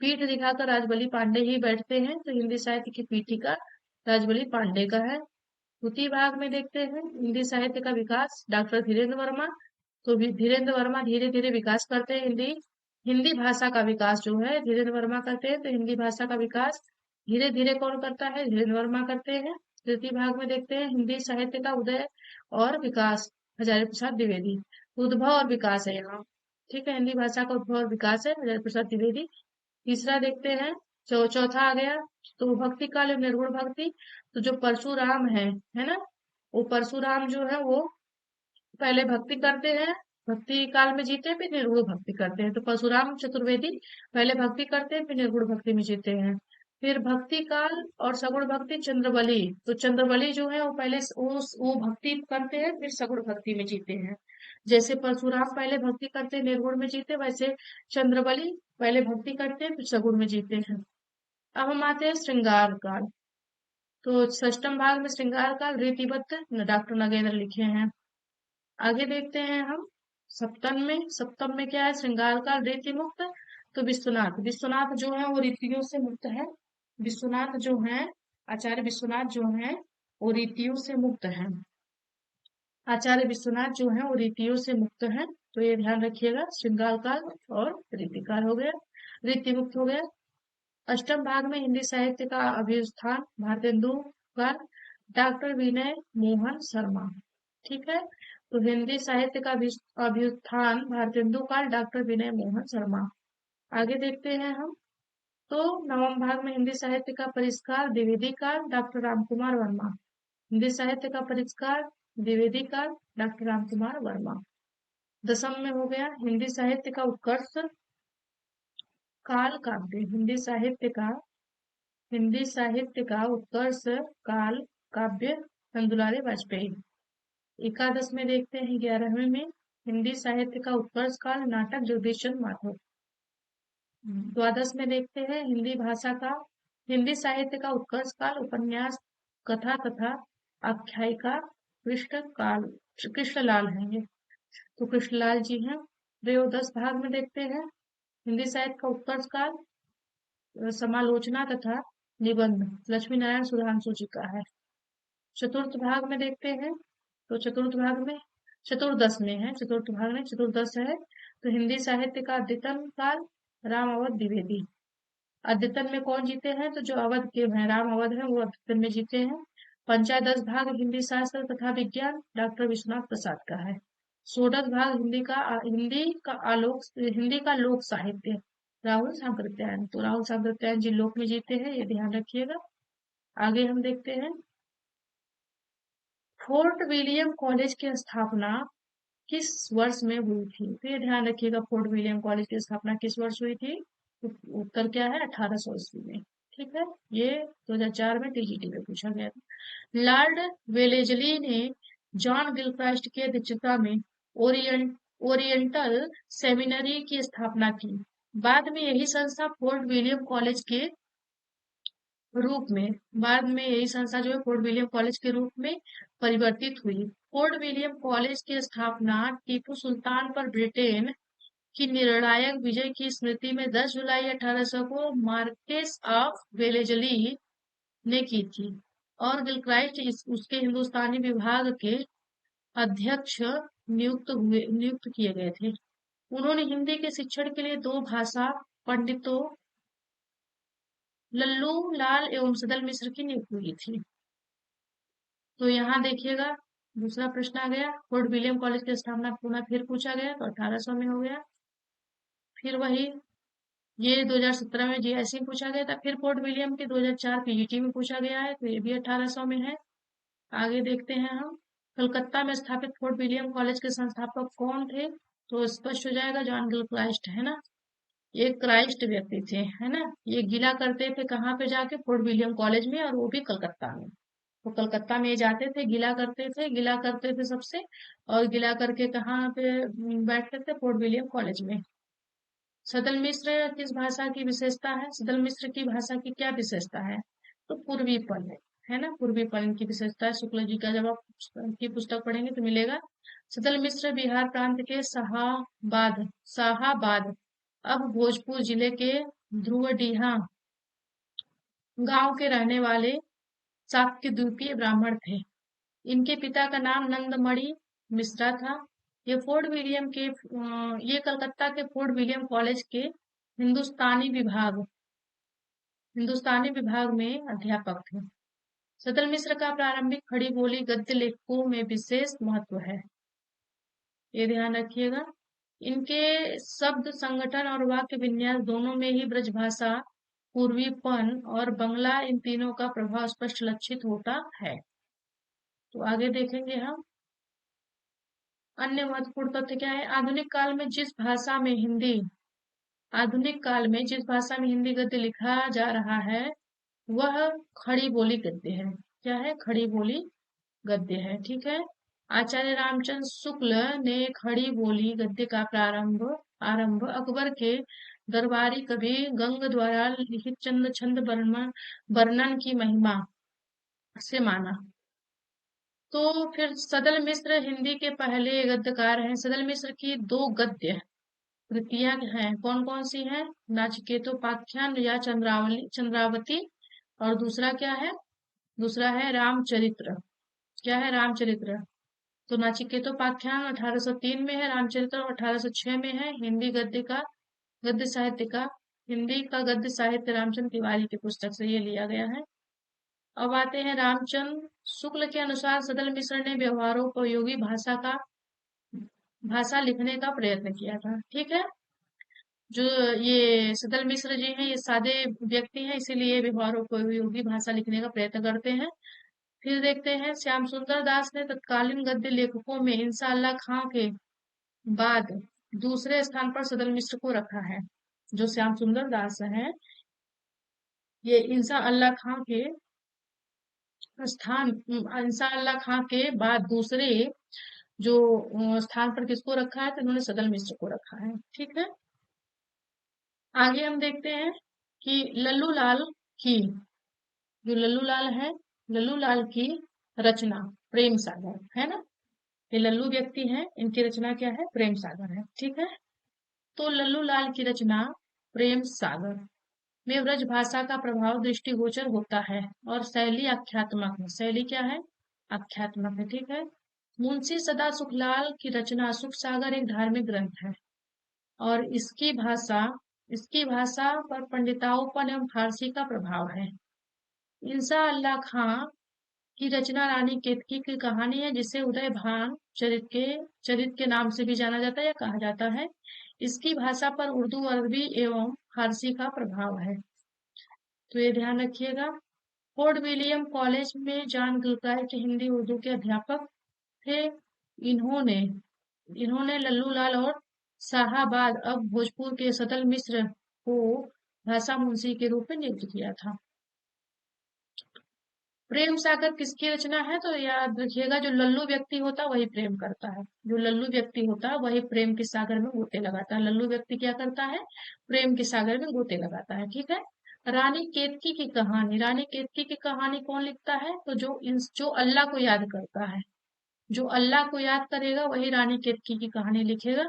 पीठ दिखाकर राजबली पांडे ही बैठते हैं, तो हिंदी साहित्य की पीठिका राजबली पांडे का है। द्वितीय भाग में देखते हैं, हिंदी साहित्य का विकास, डॉक्टर धीरेन्द्र वर्मा। तो धीरेन्द्र वर्मा धीरे धीरे विकास करते हैं। हिंदी हिंदी भाषा का विकास जो है धीरेन्द्र वर्मा करते हैं। तो हिंदी भाषा का विकास धीरे धीरे कौन करता है? धीरेन्द्र वर्मा करते हैं। तृतीय भाग में देखते हैं, हिंदी साहित्य का उदय और विकास, हजारी प्रसाद द्विवेदी। उद्भव और विकास है यहाँ। ठीक है, हिंदी भाषा का उद्भव और विकास है हजारी प्रसाद द्विवेदी। तीसरा देखते हैं, चौथा आ गया तो भक्ति काल और निर्गुण भक्ति। तो जो परशुराम है ना, वो परशुराम जो है वो पहले भक्ति करते हैं, भक्ति काल में जीते हैं, फिर निर्गुण भक्ति करते हैं। तो परशुराम चतुर्वेदी पहले भक्ति करते हैं, फिर निर्गुण भक्ति में जीते हैं। फिर भक्ति काल और सगुण भक्ति चंद्रबली। तो चंद्रबली जो है वो पहले वो भक्ति करते हैं, फिर सगुण भक्ति में जीते हैं। जैसे परशुराम पहले भक्ति करते हैं, निर्गुण में जीते, वैसे चंद्रबली पहले भक्ति करते हैं, फिर सगुण में जीते हैं। अब हम आते हैं श्रृंगार काल। तो षष्टम भाग में श्रृंगार काल रीतिबद्ध डॉक्टर नगेंद्र लिखे हैं। आगे देखते हैं हम, सप्तम में क्या है? श्रृंगार काल रीति मुक्त। तो विश्वनाथ जो है वो रीतियों से मुक्त है। विश्वनाथ जो है, आचार्य विश्वनाथ जो है वो रीतियों से मुक्त है। आचार्य विश्वनाथ जो है वो रीतियों से मुक्त है। तो ये ध्यान रखिएगा, श्रृंगार काल और रीतिकाल हो गया, रीति मुक्त हो गया। अष्टम भाग में हिंदी साहित्य का अभ्युत्थान भारतेंदु का, डॉक्टर विनय मोहन शर्मा। ठीक है। तो हिंदी साहित्य का अभ्युत्थान भारतेंदु काल, डॉक्टर विनय मोहन शर्मा। आगे देखते हैं हम, तो नवम भाग में हिंदी साहित्य का परिष्कार द्विवेदी काल डॉक्टर रामकुमार वर्मा। हिंदी साहित्य का परिष्कार द्विवेदी काल डॉक्टर रामकुमार वर्मा। दसम में हो गया हिंदी साहित्य का उत्कर्ष काल काव्य। हिंदी साहित्य का उत्कर्ष काल काव्य नंदुलारे वाजपेयी। एकादश में देखते हैं 11वें में हिंदी साहित्य का उत्कर्ष काल नाटक जगदीश चंद्र माथुर। द्वादश में देखते हैं हिंदी साहित्य का उत्कर्ष काल उपन्यास कथा तथा आख्यायिका कृष्णलाल हैं ये, तो कृष्णलाल जी हैं। त्रयोदश भाग में देखते हैं हिंदी साहित्य का उत्कर्ष काल समालोचना तथा निबंध लक्ष्मी नारायण सुधांशु जी का है। चतुर्थ भाग में देखते हैं तो चतुर्थ भाग में चतुर्दश है तो हिंदी साहित्य का अद्यतन काल राम अवध द्विवेदी। अद्यतन में कौन जीते हैं तो जो अवध के हैं राम अवध है वो अद्यतन में जीते हैं। पंचादश भाग हिंदी शास्त्र तथा विज्ञान डॉक्टर विश्वनाथ प्रसाद का है। षोडश भाग हिंदी का लोक साहित्य राहुल सांकृत्यायन, तो राहुल सांकृत्यायन जी लोक में जीते हैं, ये ध्यान रखिएगा। आगे हम देखते हैं फोर्ट विलियम कॉलेज की स्थापना किस वर्ष में हुई थी, तो ये ध्यान रखिएगा फोर्ट विलियम कॉलेज की स्थापना किस वर्ष हुई थी। उत्तर क्या है 1800 ईस्वी में। ठीक है, ये 2004 में टीजीटी में पूछा गया था। लॉर्ड वेलेजली ने जॉन गिलक्रास्ट की अध्यक्षता में ओरिएंटल सेमिनरी की स्थापना की। बाद में यही संस्था फोर्ट विलियम कॉलेज के रूप में फोर्ट विलियम कॉलेज के रूप में परिवर्तित हुई। फोर्ट विलियम कॉलेज की स्थापना टीपू सुल्तान पर ब्रिटेन की निर्णायक विजय की स्मृति में 10 जुलाई 1800 को मार्केस ऑफ वेलेजली ने की थी और गिलक्राइस्ट उसके हिंदुस्तानी विभाग के अध्यक्ष नियुक्त किए गए थे। उन्होंने हिंदी के शिक्षण के लिए 2 भाषा पंडितों लल्लू लाल एवं सदल मिश्र की नियुक्ति की थी। तो यहाँ देखिएगा दूसरा प्रश्न आ गया फोर्ट विलियम कॉलेज की स्थापना पुनः फिर पूछा गया तो 1800 में हो गया। फिर वही ये 2017 में जीआईसी में पूछा गया था। फिर फोर्ट विलियम के 2004 पीजीटी में पूछा गया है तो ये भी 1800 में है। आगे देखते हैं हम कलकत्ता में स्थापित फोर्ट विलियम कॉलेज के संस्थापक कौन थे, तो स्पष्ट हो जाएगा जॉन गिलक्राइस्ट है ना, ये क्राइस्ट व्यक्ति थे है ना। ये गिला करते थे कहाँ पे जाके फोर्ट विलियम कॉलेज में और वो भी कलकत्ता में। तो कलकत्ता में ये जाते थे गिला करते थे सबसे और गिला करके कहाँ पे बैठते थे फोर्ट विलियम कॉलेज में। सदल मिश्र किस भाषा की विशेषता है, सदल मिश्र की भाषा की क्या विशेषता है, तो पूर्वीपन है ना, पूर्वीपन की विशेषता है। शुक्ल जी का जब आप की पुस्तक पढ़ेंगे तो मिलेगा। सदल मिश्र बिहार प्रांत के शाहाबाद अब भोजपुर जिले के ध्रुवडीहा गांव के रहने वाले शाक्य द्वीपीय ब्राह्मण थे। इनके पिता का नाम नंदमणि मिश्रा था। ये कलकत्ता के फोर्ट विलियम कॉलेज के हिंदुस्तानी विभाग में अध्यापक थे। सदल मिश्र का प्रारंभिक खड़ी बोली गद्य लेखकों में विशेष महत्व है, ये ध्यान रखिएगा। इनके शब्द संगठन और वाक्य विन्यास दोनों में ही ब्रजभाषा पूर्वीपन और बंगला इन तीनों का प्रभाव स्पष्ट लक्षित होता है। तो आगे देखेंगे हम अन्य महत्वपूर्ण तथ्य क्या है। आधुनिक काल में जिस भाषा में हिंदी गद्य लिखा जा रहा है वह खड़ी बोली गद्य है। क्या है, खड़ी बोली गद्य है। ठीक है, आचार्य रामचंद्र शुक्ल ने खड़ी बोली गद्य का आरंभ अकबर के दरबारी कवि गंग द्वारा लिखित चंद छंद वर्णन की महिमा से माना। तो फिर सदल मिश्र हिंदी के पहले गद्यकार हैं। सदल मिश्र की 2 गद्य कृतियां हैं, कौन कौन सी हैं, नाचिकेतोपाख्यान या चंद्रावती और दूसरा क्या है, दूसरा है रामचरित्र। क्या है, रामचरित्र। तो नाचिकेतोपाख्यान 1803 में है, रामचरित्र 1806 में है। हिंदी का गद्य साहित्य रामचंद्र तिवारी की पुस्तक से ये लिया गया है। अब आते हैं रामचंद्र शुक्ल के अनुसार सदल मिश्र ने व्यवहारोपयोगी भाषा लिखने का प्रयत्न किया था। ठीक है, जो ये सदल मिश्र जी हैं, ये सादे व्यक्ति हैं, इसीलिए व्यवहार और उपयोगी भाषा लिखने का प्रयत्न करते हैं। फिर देखते हैं श्याम सुंदर दास ने तत्कालीन गद्य लेखकों में इंसान खां के बाद दूसरे स्थान पर सदल मिश्र को रखा है। जो श्याम सुंदर दास हैं, ये इंसान अल्लाह खां के स्थान इंसान अल्लाह खां के बाद दूसरे जो स्थान पर किसको रखा है, तो इन्होंने सदल मिश्र को रखा है। ठीक है, आगे हम देखते हैं कि लल्लू लाल की, जो लल्लू लाल है, लल्लू लाल की रचना प्रेम सागर है ना। ये लल्लू व्यक्ति हैं, इनकी रचना क्या है, प्रेम सागर है। ठीक है, तो लल्लू लाल की रचना प्रेम सागर में ब्रज भाषा का प्रभाव दृष्टिगोचर होता है और शैली आख्यात्मक है। शैली क्या है, आख्यात्मक है। ठीक है, मुंशी सदा सुखलाल की रचना सुख सागर एक धार्मिक ग्रंथ है और इसकी भाषा पर पंडिताओपन एवं फारसी का प्रभाव है। इंसा अल्लाह खां की रचना रानी केतकी की कहानी है, जिसे उदय भान चरित के नाम से भी जाना जाता है या कहा जाता है। इसकी भाषा पर उर्दू, अरबी एवं फारसी का प्रभाव है, तो ये ध्यान रखिएगा। फोर्ट विलियम कॉलेज में जॉन गिलक्राइस्ट के हिंदी उर्दू के अध्यापक थे। इन्होंने इन्होंने लल्लू लाल और शाहाबाद अब भोजपुर के सदल मिश्र को भाषा मुंशी के रूप में नियुक्त किया था। प्रेम सागर किसकी रचना है, तो याद रखिएगा, जो लल्लू व्यक्ति होता है वही प्रेम करता है। जो लल्लू व्यक्ति होता है वही प्रेम के सागर में गोते लगाता है। लल्लू व्यक्ति क्या करता है, प्रेम के सागर में गोते लगाता है। ठीक है, रानी केतकी की कहानी, रानी केतकी की कहानी कौन लिखता है, तो जो अल्लाह को याद करता है, जो अल्लाह को याद करेगा वही रानी केतकी की कहानी लिखेगा।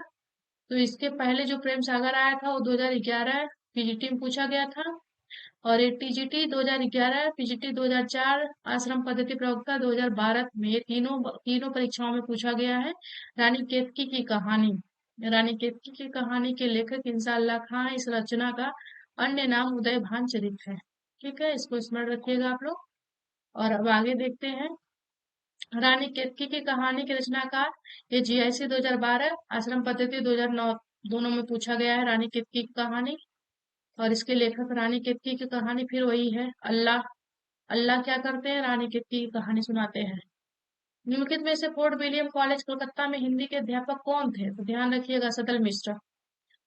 तो इसके पहले जो प्रेम सागर आया था वो 2011 पीजीटी में पूछा गया था, और एक टीजीटी 2011, पीजीटी 2004, आश्रम पद्धति प्रवक्ता 2012 में, ये तीनों तीनों परीक्षाओं में पूछा गया है। रानी केतकी की कहानी, रानी केतकी की कहानी के लेखक इंसा अल्लाह खां है। इस रचना का अन्य नाम उदय भान चरित है। ठीक है, इसको स्मरण रखिएगा आप लोग। और अब आगे देखते हैं, रानी केतकी की कहानी के रचनाकार, ये जीआईसी 2012, आश्रम पद्धति 2009 दोनों में पूछा गया है रानी केतकी की कहानी। और इसके लेखक रानी केतकी की कहानी फिर वही है, अल्लाह। अल्लाह क्या करते हैं, रानी केतकी की कहानी सुनाते हैं। निम्नलिखित में से फोर्ट विलियम कॉलेज कोलकाता में हिंदी के अध्यापक कौन थे, तो ध्यान रखिएगा, सदल मिश्र।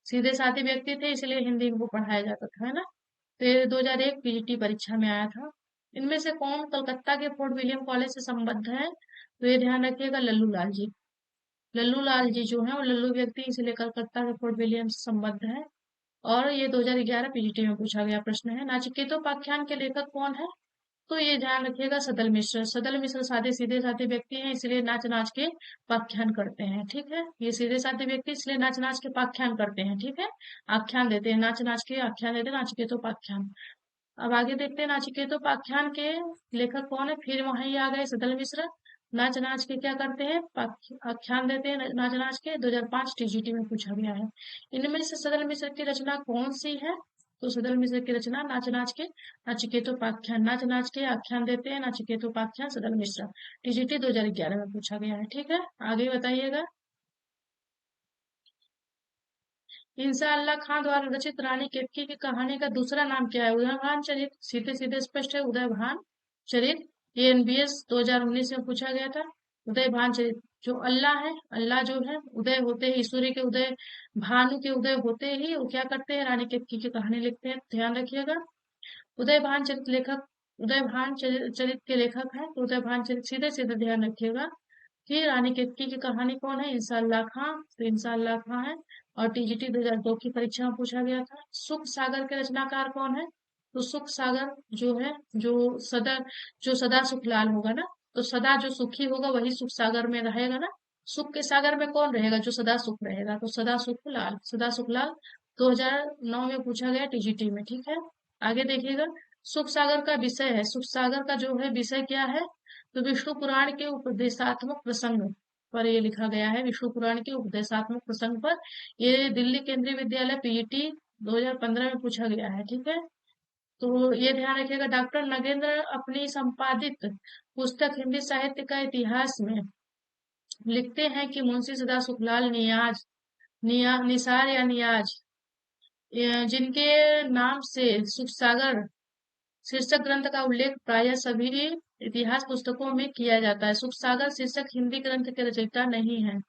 सीधे साधे व्यक्ति थे, इसलिए हिंदी इनको पढ़ाया जाता था, है ना। तो ये 2001 पीजीटी परीक्षा में आया था। इनमें से कौन कलकत्ता के फोर्ट विलियम कॉलेज से संबद्ध है, तो ये ध्यान रखिएगा, लल्लू लाल जी। लल्लू लाल जी जो है वो लल्लू व्यक्ति, इसलिए कलकत्ता के फोर्ट विलियम से संबद्ध है। और ये 2011 पीजीटी में पूछा गया प्रश्न है। नाचिकेतोपाख्यान के लेखक कौन है, तो ये ध्यान रखिएगा, सदल मिश्र। सदल मिश्र सादे सीधे साधे व्यक्ति हैं, इसलिए नाच नाच के पाख्यान करते हैं। ठीक है, ये सीधे साधे व्यक्ति इसलिए नाच नाच के पाख्यान करते हैं। ठीक है, आख्यान देते हैं, नाच नाच के आख्यान देते हैं, नाचिकेतोपाख्यान। अब आगे देखते हैं नाचिकेतोपाख्यान के लेखक कौन है, फिर वहीं आ गए सदल मिश्र। नाच नाच के क्या करते हैं, आख्यान देते हैं नाच नाच के। 2005 टीजीटी में पूछा गया है। इनमें से सदल मिश्र की रचना कौन सी है, तो सदल मिश्र की रचना नाच नाच के नाचिकेतोपाख्यान, नाच नाच के आख्यान देते हैं नाचिकेतोपाख्यान, सदल मिश्र। टीजीटी 2011 में पूछा गया है। ठीक है, आगे बताइएगा। इंसा अल्लाह खां द्वारा रचित रानी केतकी की कहानी का दूसरा नाम क्या है, उदयभान चरित। सीधे सीधे स्पष्ट है, उदयभान चरित। ये एनबीएस 2019 में पूछा गया था। उदयभान चरित, जो अल्लाह है, अल्लाह जो है उदय होते ही, सूर्य के उदय, भानु के उदय होते ही वो क्या करते हैं, रानी केतकी की कहानी लिखते हैं। ध्यान रखिएगा, उदयभान चरित लेखक, उदयभान चरित के लेखक है, तो उदयभान चरित सीधे सीधे ध्यान रखिएगा। फिर रानी केतकी की कहानी कौन है, इंसा अल्लाह खां, तो इंसा अल्लाह खां है। और टीजीटी 2002 की परीक्षा में पूछा गया था। सुख सागर के रचनाकार कौन है, तो सुख सागर जो है, जो सदा सुखलाल होगा ना, तो सदा जो सुखी होगा वही सुख सागर में रहेगा ना। सुख के सागर में कौन रहेगा, जो सदा सुख रहेगा, तो सदा सुख लाल 2009 में पूछा गया टीजीटी में। ठीक है, आगे देखिएगा, सुख सागर का विषय है, सुख सागर का जो है विषय क्या है, तो विष्णु पुराण के उपदेशात्मक प्रसंग पर ये लिखा गया है। विष्णु पुराण के उपदेशात्मक प्रसंग पर, ये दिल्ली केंद्रीय विद्यालय पीईटी 2015 में पूछा गया है। ठीक है, तो ये ध्यान रखिएगा। डॉक्टर नगेंद्र अपनी संपादित पुस्तक हिंदी साहित्य का इतिहास में लिखते हैं कि मुंशी सदा सुखलाल निसार या नियाज जिनके नाम से सुख सागर शीर्षक ग्रंथ का उल्लेख प्रायः सभी इतिहास पुस्तकों में किया जाता है। सुख सागर शीर्षक हिंदी ग्रंथ के रचयिता नहीं है।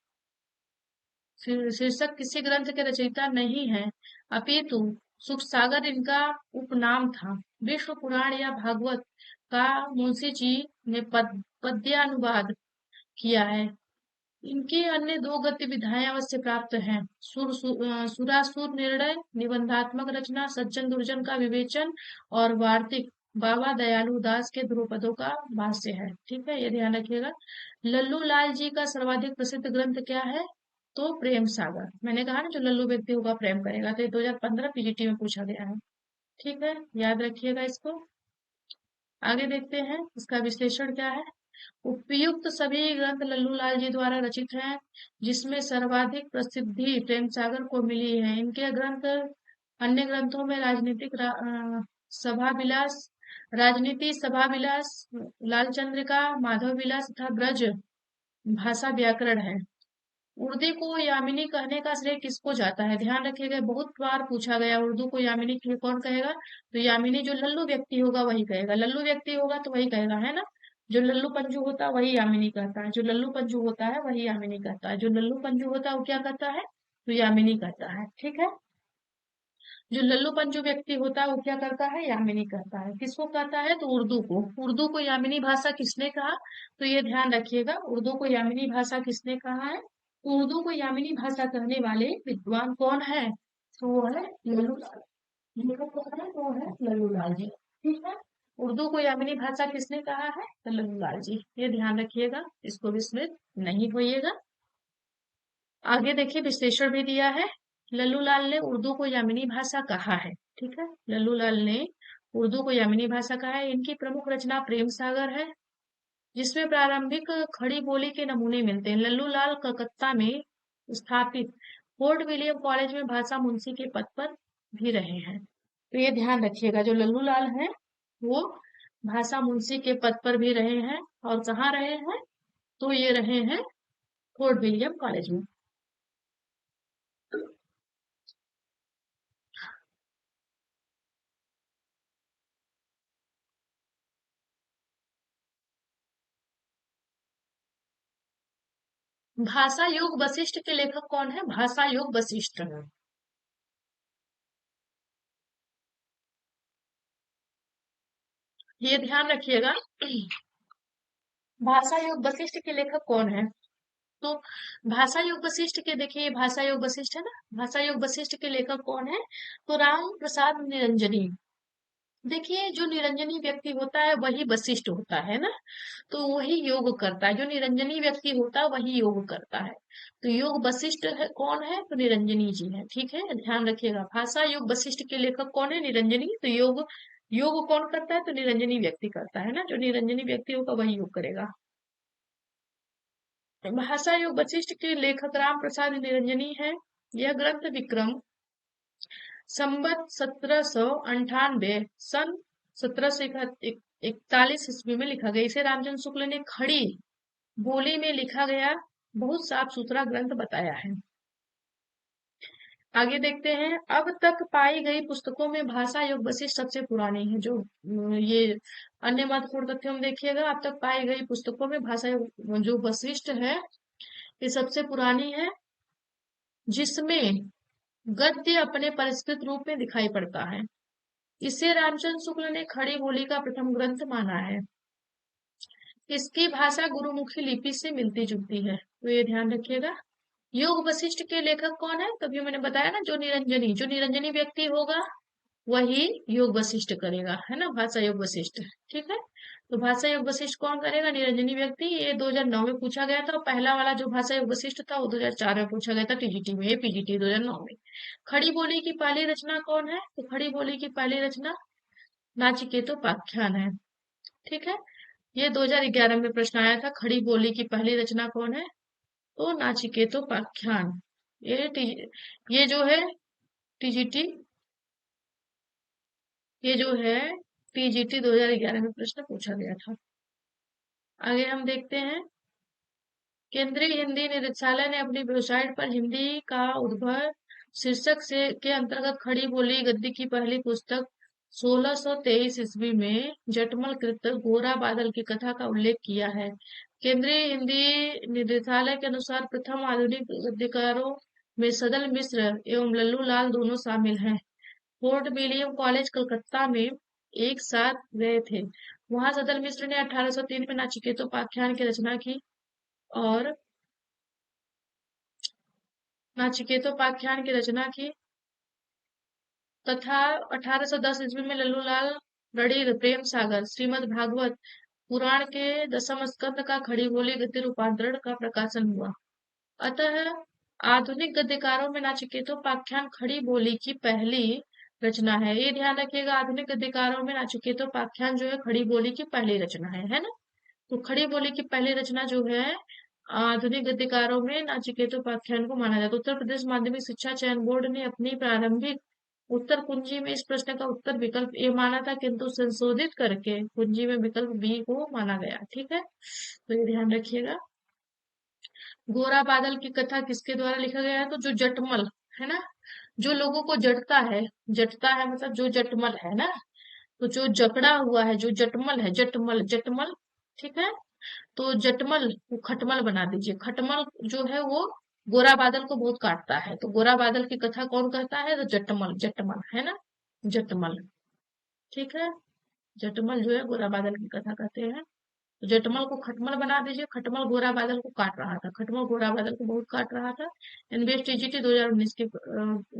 शीर्षक किसी ग्रंथ के रचयिता नहीं है, अपितु सुख सागर इनका उपनाम था। विष्णु पुराण या भागवत का मुंशी जी ने पद्यानुवाद किया है। इनकी अन्य दो गतिविधियां अवश्य प्राप्त हैं। सुरासुर निर्णय, निबंधात्मक रचना, सज्जन दुर्जन का विवेचन और वार्तिक बाबा दयालु दास के ध्रुपदों का भाष्य है। ठीक है, ये ध्यान रखिएगा। लल्लू लाल जी का सर्वाधिक प्रसिद्ध ग्रंथ क्या है? तो प्रेम सागर। मैंने कहा ना, जो लल्लू व्यक्ति होगा प्रेम करेगा, तो ये 2015 पीजीटी में पूछा गया है। ठीक है, याद रखिएगा इसको। आगे देखते हैं इसका विश्लेषण क्या है। उपयुक्त सभी ग्रंथ लल्लू लाल जी द्वारा रचित हैं, जिसमें सर्वाधिक प्रसिद्धि प्रेम सागर को मिली है। इनके ग्रंथ अन्य ग्रंथों में सभा विलास, राजनीति सभा विलास, लाल चंद्रिका, माधव विलास तथा ब्रज भाषा व्याकरण है। उर्दू को यामिनी कहने का श्रेय किसको जाता है? ध्यान रखिएगा, बहुत बार पूछा गया उर्दू को यामिनी कौन कहेगा? तो यामिनी जो लल्लू व्यक्ति होगा वही कहेगा। लल्लू व्यक्ति होगा तो वही कहेगा, है ना। जो लल्लू पंजू होता है वही यामिनी कहता है। जो लल्लू पंजू होता है वही यामिनी कहता है। जो लल्लू पंजू होता है वो क्या कहता है? तो यामिनी कहता है। ठीक है, जो लल्लू पंजू व्यक्ति होता है वो क्या करता है? यामिनी कहता है। किसको कहता है? तो उर्दू को। उर्दू को यामिनी भाषा किसने कहा? तो ये ध्यान रखिएगा, उर्दू को यामिनी भाषा किसने कहा है? उर्दू को यामिनी भाषा कहने वाले विद्वान कौन है? तो वो है लल्लू लाल। लेखक कौन है? तो वो है लल्लू लाल जी। ठीक है, उर्दू को यामिनी भाषा किसने कहा है? तो लल्लू लाल जी। ये ध्यान रखिएगा, इसको विस्मृत नहीं होइएगा। आगे देखिए, विश्लेषण भी दिया है। लल्लू लाल ने उर्दू को यामिनी भाषा कहा है। ठीक है, लल्लू लाल ने उर्दू को यामिनी भाषा कहा है। इनकी प्रमुख रचना प्रेम सागर है, जिसमें प्रारंभिक खड़ी बोली के नमूने मिलते हैं। लल्लू लाल कलकत्ता में स्थापित फोर्ट विलियम कॉलेज में भाषा मुंशी के पद पर भी रहे हैं। तो ये ध्यान रखिएगा, जो लल्लू लाल है वो भाषा मुंशी के पद पर भी रहे हैं। और कहाँ रहे हैं? तो ये रहे हैं फोर्ट विलियम कॉलेज में। भाषा योग वशिष्ठ के लेखक कौन है? भाषा योग वशिष्ठ। ये ध्यान रखिएगा, भाषा योग वशिष्ठ के लेखक कौन है? तो भाषा योग वशिष्ठ के, देखिए भाषा योग वशिष्ठ है ना, भाषा योग वशिष्ठ के लेखक कौन है? तो राम प्रसाद निरंजनी। देखिए, जो निरंजनी व्यक्ति होता है वही वशिष्ठ होता है ना, तो वही योग करता है। जो निरंजनी व्यक्ति होता है वही योग करता है। तो योग वशिष्ठ है, कौन है? तो निरंजनी जी है। ठीक है, ध्यान रखिएगा, भाषा योग वशिष्ठ के लेखक कौन है? निरंजनी। तो योग योग कौन करता है? तो निरंजनी व्यक्ति करता है ना, जो निरंजनी व्यक्ति होगा वही योग करेगा। भाषा योग वशिष्ठ के लेखक राम प्रसाद निरंजनी है। यह ग्रंथ विक्रम संवत 1798 सन 1741 ईस्वी में लिखा गया। इसे रामचंद्र शुक्ल ने खड़ी बोली में लिखा गया बहुत साफ सुथरा ग्रंथ बताया है। आगे देखते हैं, अब तक पाई गई पुस्तकों में भाषा योग वशिष्ठ सबसे पुरानी है। जो ये अन्य महत्वपूर्ण तथ्य हम देखिएगा, अब तक पाई गई पुस्तकों में भाषा योग जो वशिष्ठ है ये सबसे पुरानी है, जिसमें गद्य अपने परिष्कृत रूप में दिखाई पड़ता है। इसे रामचंद्र शुक्ल ने खड़ी बोली का प्रथम ग्रंथ माना है। इसकी भाषा गुरुमुखी लिपि से मिलती जुलती है। तो ये ध्यान रखिएगा। योग वशिष्ठ के लेखक कौन है? तभी मैंने बताया ना, जो निरंजनी व्यक्ति होगा वही योग वशिष्ठ करेगा, है ना, भाषा योग वशिष्ठ। ठीक है, तो भाषा योग वशिष्ठ कौन करेगा? निरंजनी व्यक्ति। ये 2009 में पूछा गया था। पहला वाला जो भाषा योग वशिष्ठ था वो 2004 में पूछा गया था टीजीटी में, ये पीजीटी 2009 में। खड़ी बोली की पहली रचना कौन है? तो खड़ी बोली की पहली रचना नाचिकेतोपाख्यान है। ठीक है, ये 2011 में प्रश्न आया था, खड़ी बोली की पहली रचना कौन है? तो नाचिकेतोपाख्यान। ये जो है टीजीटी, ये जो है टीजीटी 2011 में प्रश्न पूछा गया था। आगे हम देखते हैं, केंद्रीय हिंदी निदेशालय ने अपनी वेबसाइट पर हिंदी का उद्भव शीर्षक से के अंतर्गत खड़ी बोली गद्य की पहली पुस्तक 1623 ईस्वी में जटमल कृत गोरा बादल की कथा का उल्लेख किया है। केंद्रीय हिंदी निदेशालय के अनुसार प्रथम आधुनिक गद्यकारों में सदल मिश्र एवं लल्लू लाल दोनों शामिल हैं। फोर्ट विलियम कॉलेज कलकत्ता में एक साथ गए थे। वहां सदल मिश्र ने 1803 में नाचिकेतोपाख्यान की रचना की और नाचिकेतोपाख्यान की रचना की तथा 1810 ईस्वी में लल्लूलाल रणधीर प्रेम सागर श्रीमद् भागवत पुराण के दसम स्कंद का खड़ी बोली गद्य रूपांतरण का प्रकाशन हुआ। अतः आधुनिक गद्यकारों में नाचिकेतोपाख्यान खड़ी बोली की पहली रचना है। ये ध्यान रखिएगा, आधुनिक गद्यकारों में नाचिकेतोपाख्यान जो है खड़ी बोली की पहली रचना है ना। तो खड़ी बोली की पहली रचना जो है आधुनिक गद्यकारों में नाचिकेतोपाख्यान को माना जाता है। उत्तर प्रदेश माध्यमिक शिक्षा चयन बोर्ड ने अपनी प्रारंभिक उत्तर कुंजी में इस प्रश्न का उत्तर विकल्प ए माना था, किंतु संशोधित करके कुंजी में विकल्प बी को माना गया। ठीक है, तो ये ध्यान रखिएगा। गोरा बादल की कथा किसके द्वारा लिखा गया है? तो जो जटमल है ना, जो लोगों को जटता है मतलब जो जटमल है ना, तो जो जकड़ा हुआ है, जो जटमल है, जटमल जटमल। ठीक है, तो जटमल को खटमल बना दीजिए। खटमल जो है वो गोरा बादल को बहुत काटता है, तो गोरा बादल की कथा कौन कहता है? तो जटमल, जटमल है ना, जटमल। ठीक है, जटमल जो है गोरा बादल की कथा कहते हैं। तो जटमल को खटमल बना दीजिए। खटमल गोरा बादल को काट रहा था, खटमल गोरा बादल को बहुत काट रहा था। एनबीएस टीजीटी 2019 के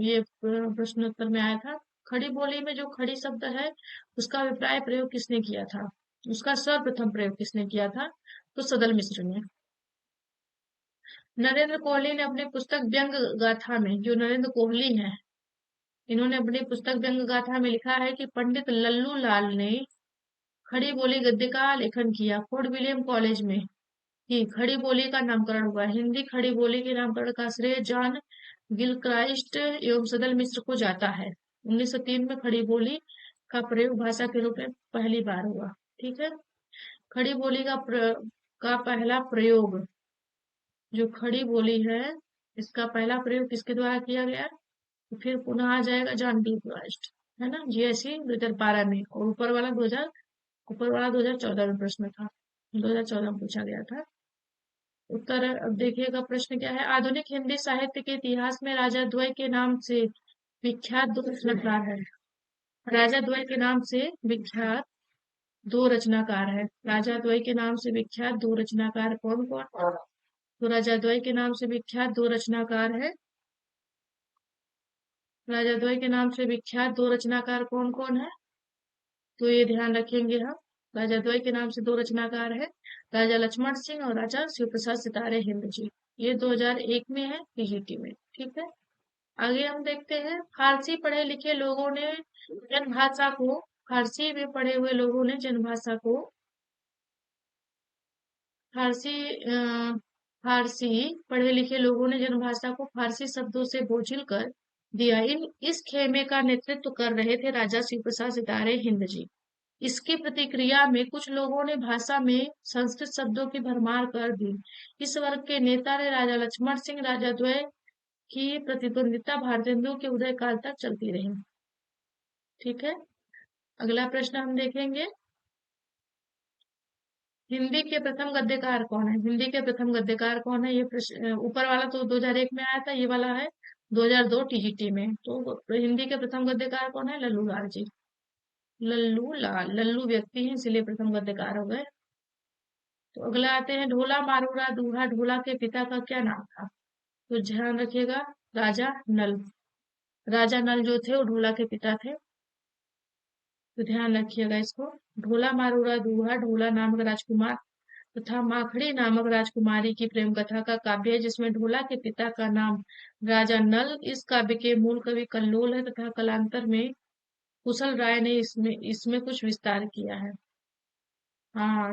ये प्रश्न उत्तर में आया था। खड़ी बोली में जो खड़ी शब्द है उसका अभिप्राय प्रयोग किसने किया था? उसका सर्वप्रथम प्रयोग किसने किया था? तो सदल मिश्र ने। नरेंद्र कोहली ने अपनी पुस्तक व्यंग गाथा में, जो नरेंद्र कोहली हैं, इन्होंने अपनी पुस्तक व्यंग गाथा में लिखा है कि पंडित लल्लू लाल ने खड़ी बोली गद्य का लेखन किया। फोर्ट विलियम कॉलेज में ही खड़ी बोली का नामकरण हुआ। हिंदी खड़ी बोली के नामकरण का श्रेय जॉन गिलक्राइस्ट एवं सदल मिश्र को जाता है। 1903 में खड़ी बोली का प्रयोग भाषा के रूप में पहली बार हुआ। ठीक है, खड़ी बोली का पहला प्रयोग, जो खड़ी बोली है इसका पहला प्रयोग किसके द्वारा किया गया? तो फिर पुनः आ जाएगा जॉन गिलक्राइस्ट, है ना, जीएससी 2012 में। और ऊपर वाला 2014 में प्रश्न था, 2014 में पूछा गया था उत्तर। अब देखिएगा प्रश्न क्या है। आधुनिक हिंदी साहित्य के इतिहास में राजा द्वय के नाम से विख्यात दो रचनाकार है। राजा द्वय के नाम से विख्यात दो रचनाकार है। राजा द्वय के नाम से विख्यात दो रचनाकार कौन कौन? तो राजा द्वय के नाम से विख्यात दो रचनाकार है। राजा द्वय के नाम से विख्यात दो रचनाकार कौन कौन है? तो ये ध्यान रखेंगे हम। राजा द्वय के नाम से दो रचनाकार है, राजा लक्ष्मण सिंह और राजा शिव प्रसाद सितारे हिंद जी। ये 2001 में है पीजीटी में। ठीक है, आगे हम देखते हैं। फारसी पढ़े लिखे लोगों ने जनभाषा को, फारसी में पढ़े हुए लोगों ने जनभाषा को फारसी फारसी पढ़े लिखे लोगों ने जनभाषा को फारसी शब्दों से बोझिल कर दिया। इस खेमे का नेतृत्व कर रहे थे राजा शिव प्रसाद सितारे हिंद जी। इसकी प्रतिक्रिया में कुछ लोगों ने भाषा में संस्कृत शब्दों की भरमार कर दी। इस वर्ग के नेता ने राजा लक्ष्मण सिंह राजाद्वय की प्रतिद्वंदिता भारतेंदु के उदय काल तक चलती रही। ठीक है, अगला प्रश्न हम देखेंगे। हिंदी के प्रथम गद्यकार कौन है? हिंदी के प्रथम गद्यकार कौन है? ये प्रश्न ऊपर वाला तो 2001 में आया था, ये वाला है 2002 टीजीटी में। तो हिंदी के प्रथम गद्यकार कौन है? लल्लू लाल जी। लल्लू लाल, लल्लू व्यक्ति है इसलिए प्रथम गद्यकार हो गए। तो अगला आते हैं, ढोला मारूरा दूल्हा ढोला के पिता का क्या नाम था? तो ध्यान रखिएगा, राजा नल। राजा नल जो थे वो ढोला के पिता थे, तो ध्यान रखिएगा इसको। ढोला मारूरा दूल्हा ढोला नामक राजकुमार तथा माखड़ी नामक राजकुमारी की प्रेम कथा का काव्य है, जिसमें ढोला के पिता का नाम राजा नल। इस काव्य के मूल कवि कल्लोल है तथा कालांतर में कुशल राय ने इसमें इसमें कुछ विस्तार किया है। हाँ,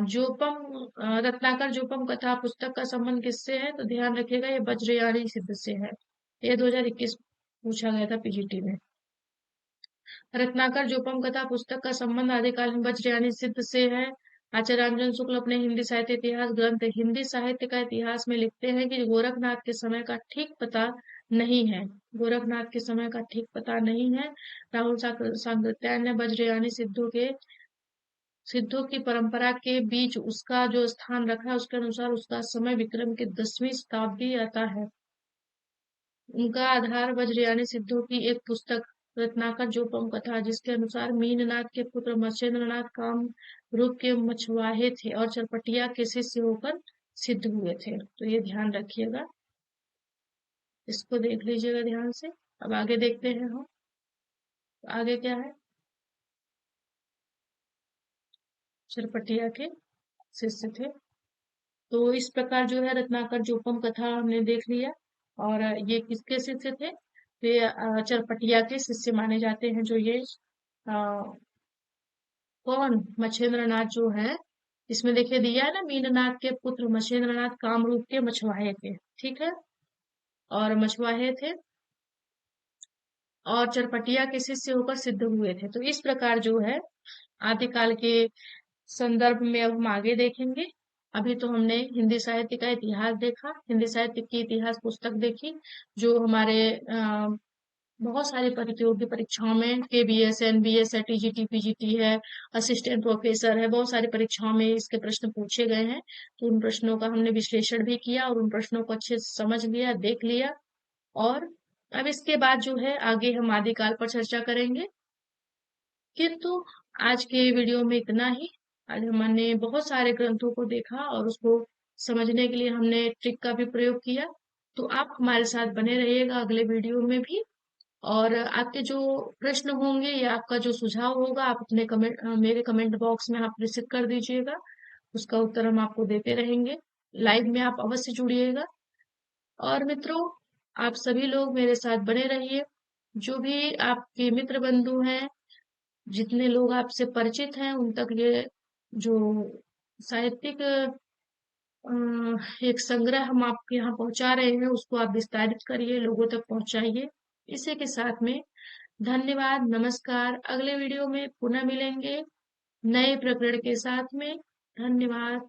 रत्नाकर जोपम कथा पुस्तक का संबंध किससे है? तो ध्यान रखिएगा ये वज्रयानी सिद्ध से है। ये 2021 पूछा गया था पीजीटी में। रत्नाकर जोपम कथा पुस्तक का संबंध आदिकालीन वज्रयानी सिद्ध से है। आचार्य रामचंद्र शुक्ल अपने हिंदी साहित्य इतिहास ग्रंथ हिंदी साहित्य का इतिहास में लिखते हैं कि गोरखनाथ के समय का ठीक पता नहीं है। गोरखनाथ के समय का ठीक पता नहीं है। राहुल सांकृत्यायन ने वज्रयानी सिद्धों की परंपरा के बीच उसका जो स्थान रखा है उसके अनुसार उसका समय विक्रम की 10वीं शताब्दी आता है। उनका आधार वज्रयानी सिद्धों की एक पुस्तक रत्नाकर जोपम कथा, जिसके अनुसार मीननाथ के पुत्र मत्स्येंद्रनाथ काम रूप के मछुआरे थे और चरपटिया के शिष्य होकर सिद्ध हुए थे। तो ये ध्यान रखिएगा, इसको देख लीजिएगा ध्यान से। अब आगे देखते हैं हम, आगे क्या है। चरपटिया के शिष्य थे। तो इस प्रकार जो है रत्नाकर जोपम कथा हमने देख लिया। और ये किसके शिष्य थे? वे चरपटिया के शिष्य माने जाते हैं। जो ये कौन मच्छेंद्र नाथ जो है, इसमें देखिए दिया है ना, मीननाथ के पुत्र मच्छेंद्र नाथ कामरूप के मछुआरे थे। ठीक है, और मछुआरे थे और चरपटिया के शिष्य होकर सिद्ध हुए थे। तो इस प्रकार जो है आदिकाल के संदर्भ में अब हम आगे देखेंगे। अभी तो हमने हिंदी साहित्य का इतिहास देखा, हिंदी साहित्य की इतिहास पुस्तक देखी, जो हमारे बहुत सारी प्रतियोगी परीक्षाओं में केबीएस, एनबीएस है, टीजीटी, पीजीटी है, असिस्टेंट प्रोफेसर है, बहुत सारी परीक्षाओं में इसके प्रश्न पूछे गए हैं। तो उन प्रश्नों का हमने विश्लेषण भी किया और उन प्रश्नों को अच्छे से समझ लिया, देख लिया। और अब इसके बाद जो है आगे हम आदिकाल पर चर्चा करेंगे। किंतु आज के वीडियो में इतना ही। आज हमने बहुत सारे ग्रंथों को देखा और उसको समझने के लिए हमने ट्रिक का भी प्रयोग किया। तो आप हमारे साथ बने रहिएगा अगले वीडियो में भी। और आपके जो प्रश्न होंगे या आपका जो सुझाव होगा, आप अपने मेरे कमेंट बॉक्स में आप प्रेषित कर दीजिएगा। उसका उत्तर हम आपको देते रहेंगे। लाइव में आप अवश्य जुड़िएगा। और मित्रों, आप सभी लोग मेरे साथ बने रहिए। जो भी आपके मित्र बंधु हैं, जितने लोग आपसे परिचित हैं, उन तक ये जो साहित्यिक एक संग्रह हम आपके यहाँ पहुंचा रहे हैं, उसको आप विस्तारित करिए, लोगों तक पहुंचाइए। इसी के साथ में धन्यवाद, नमस्कार। अगले वीडियो में पुनः मिलेंगे नए प्रकरण के साथ में। धन्यवाद।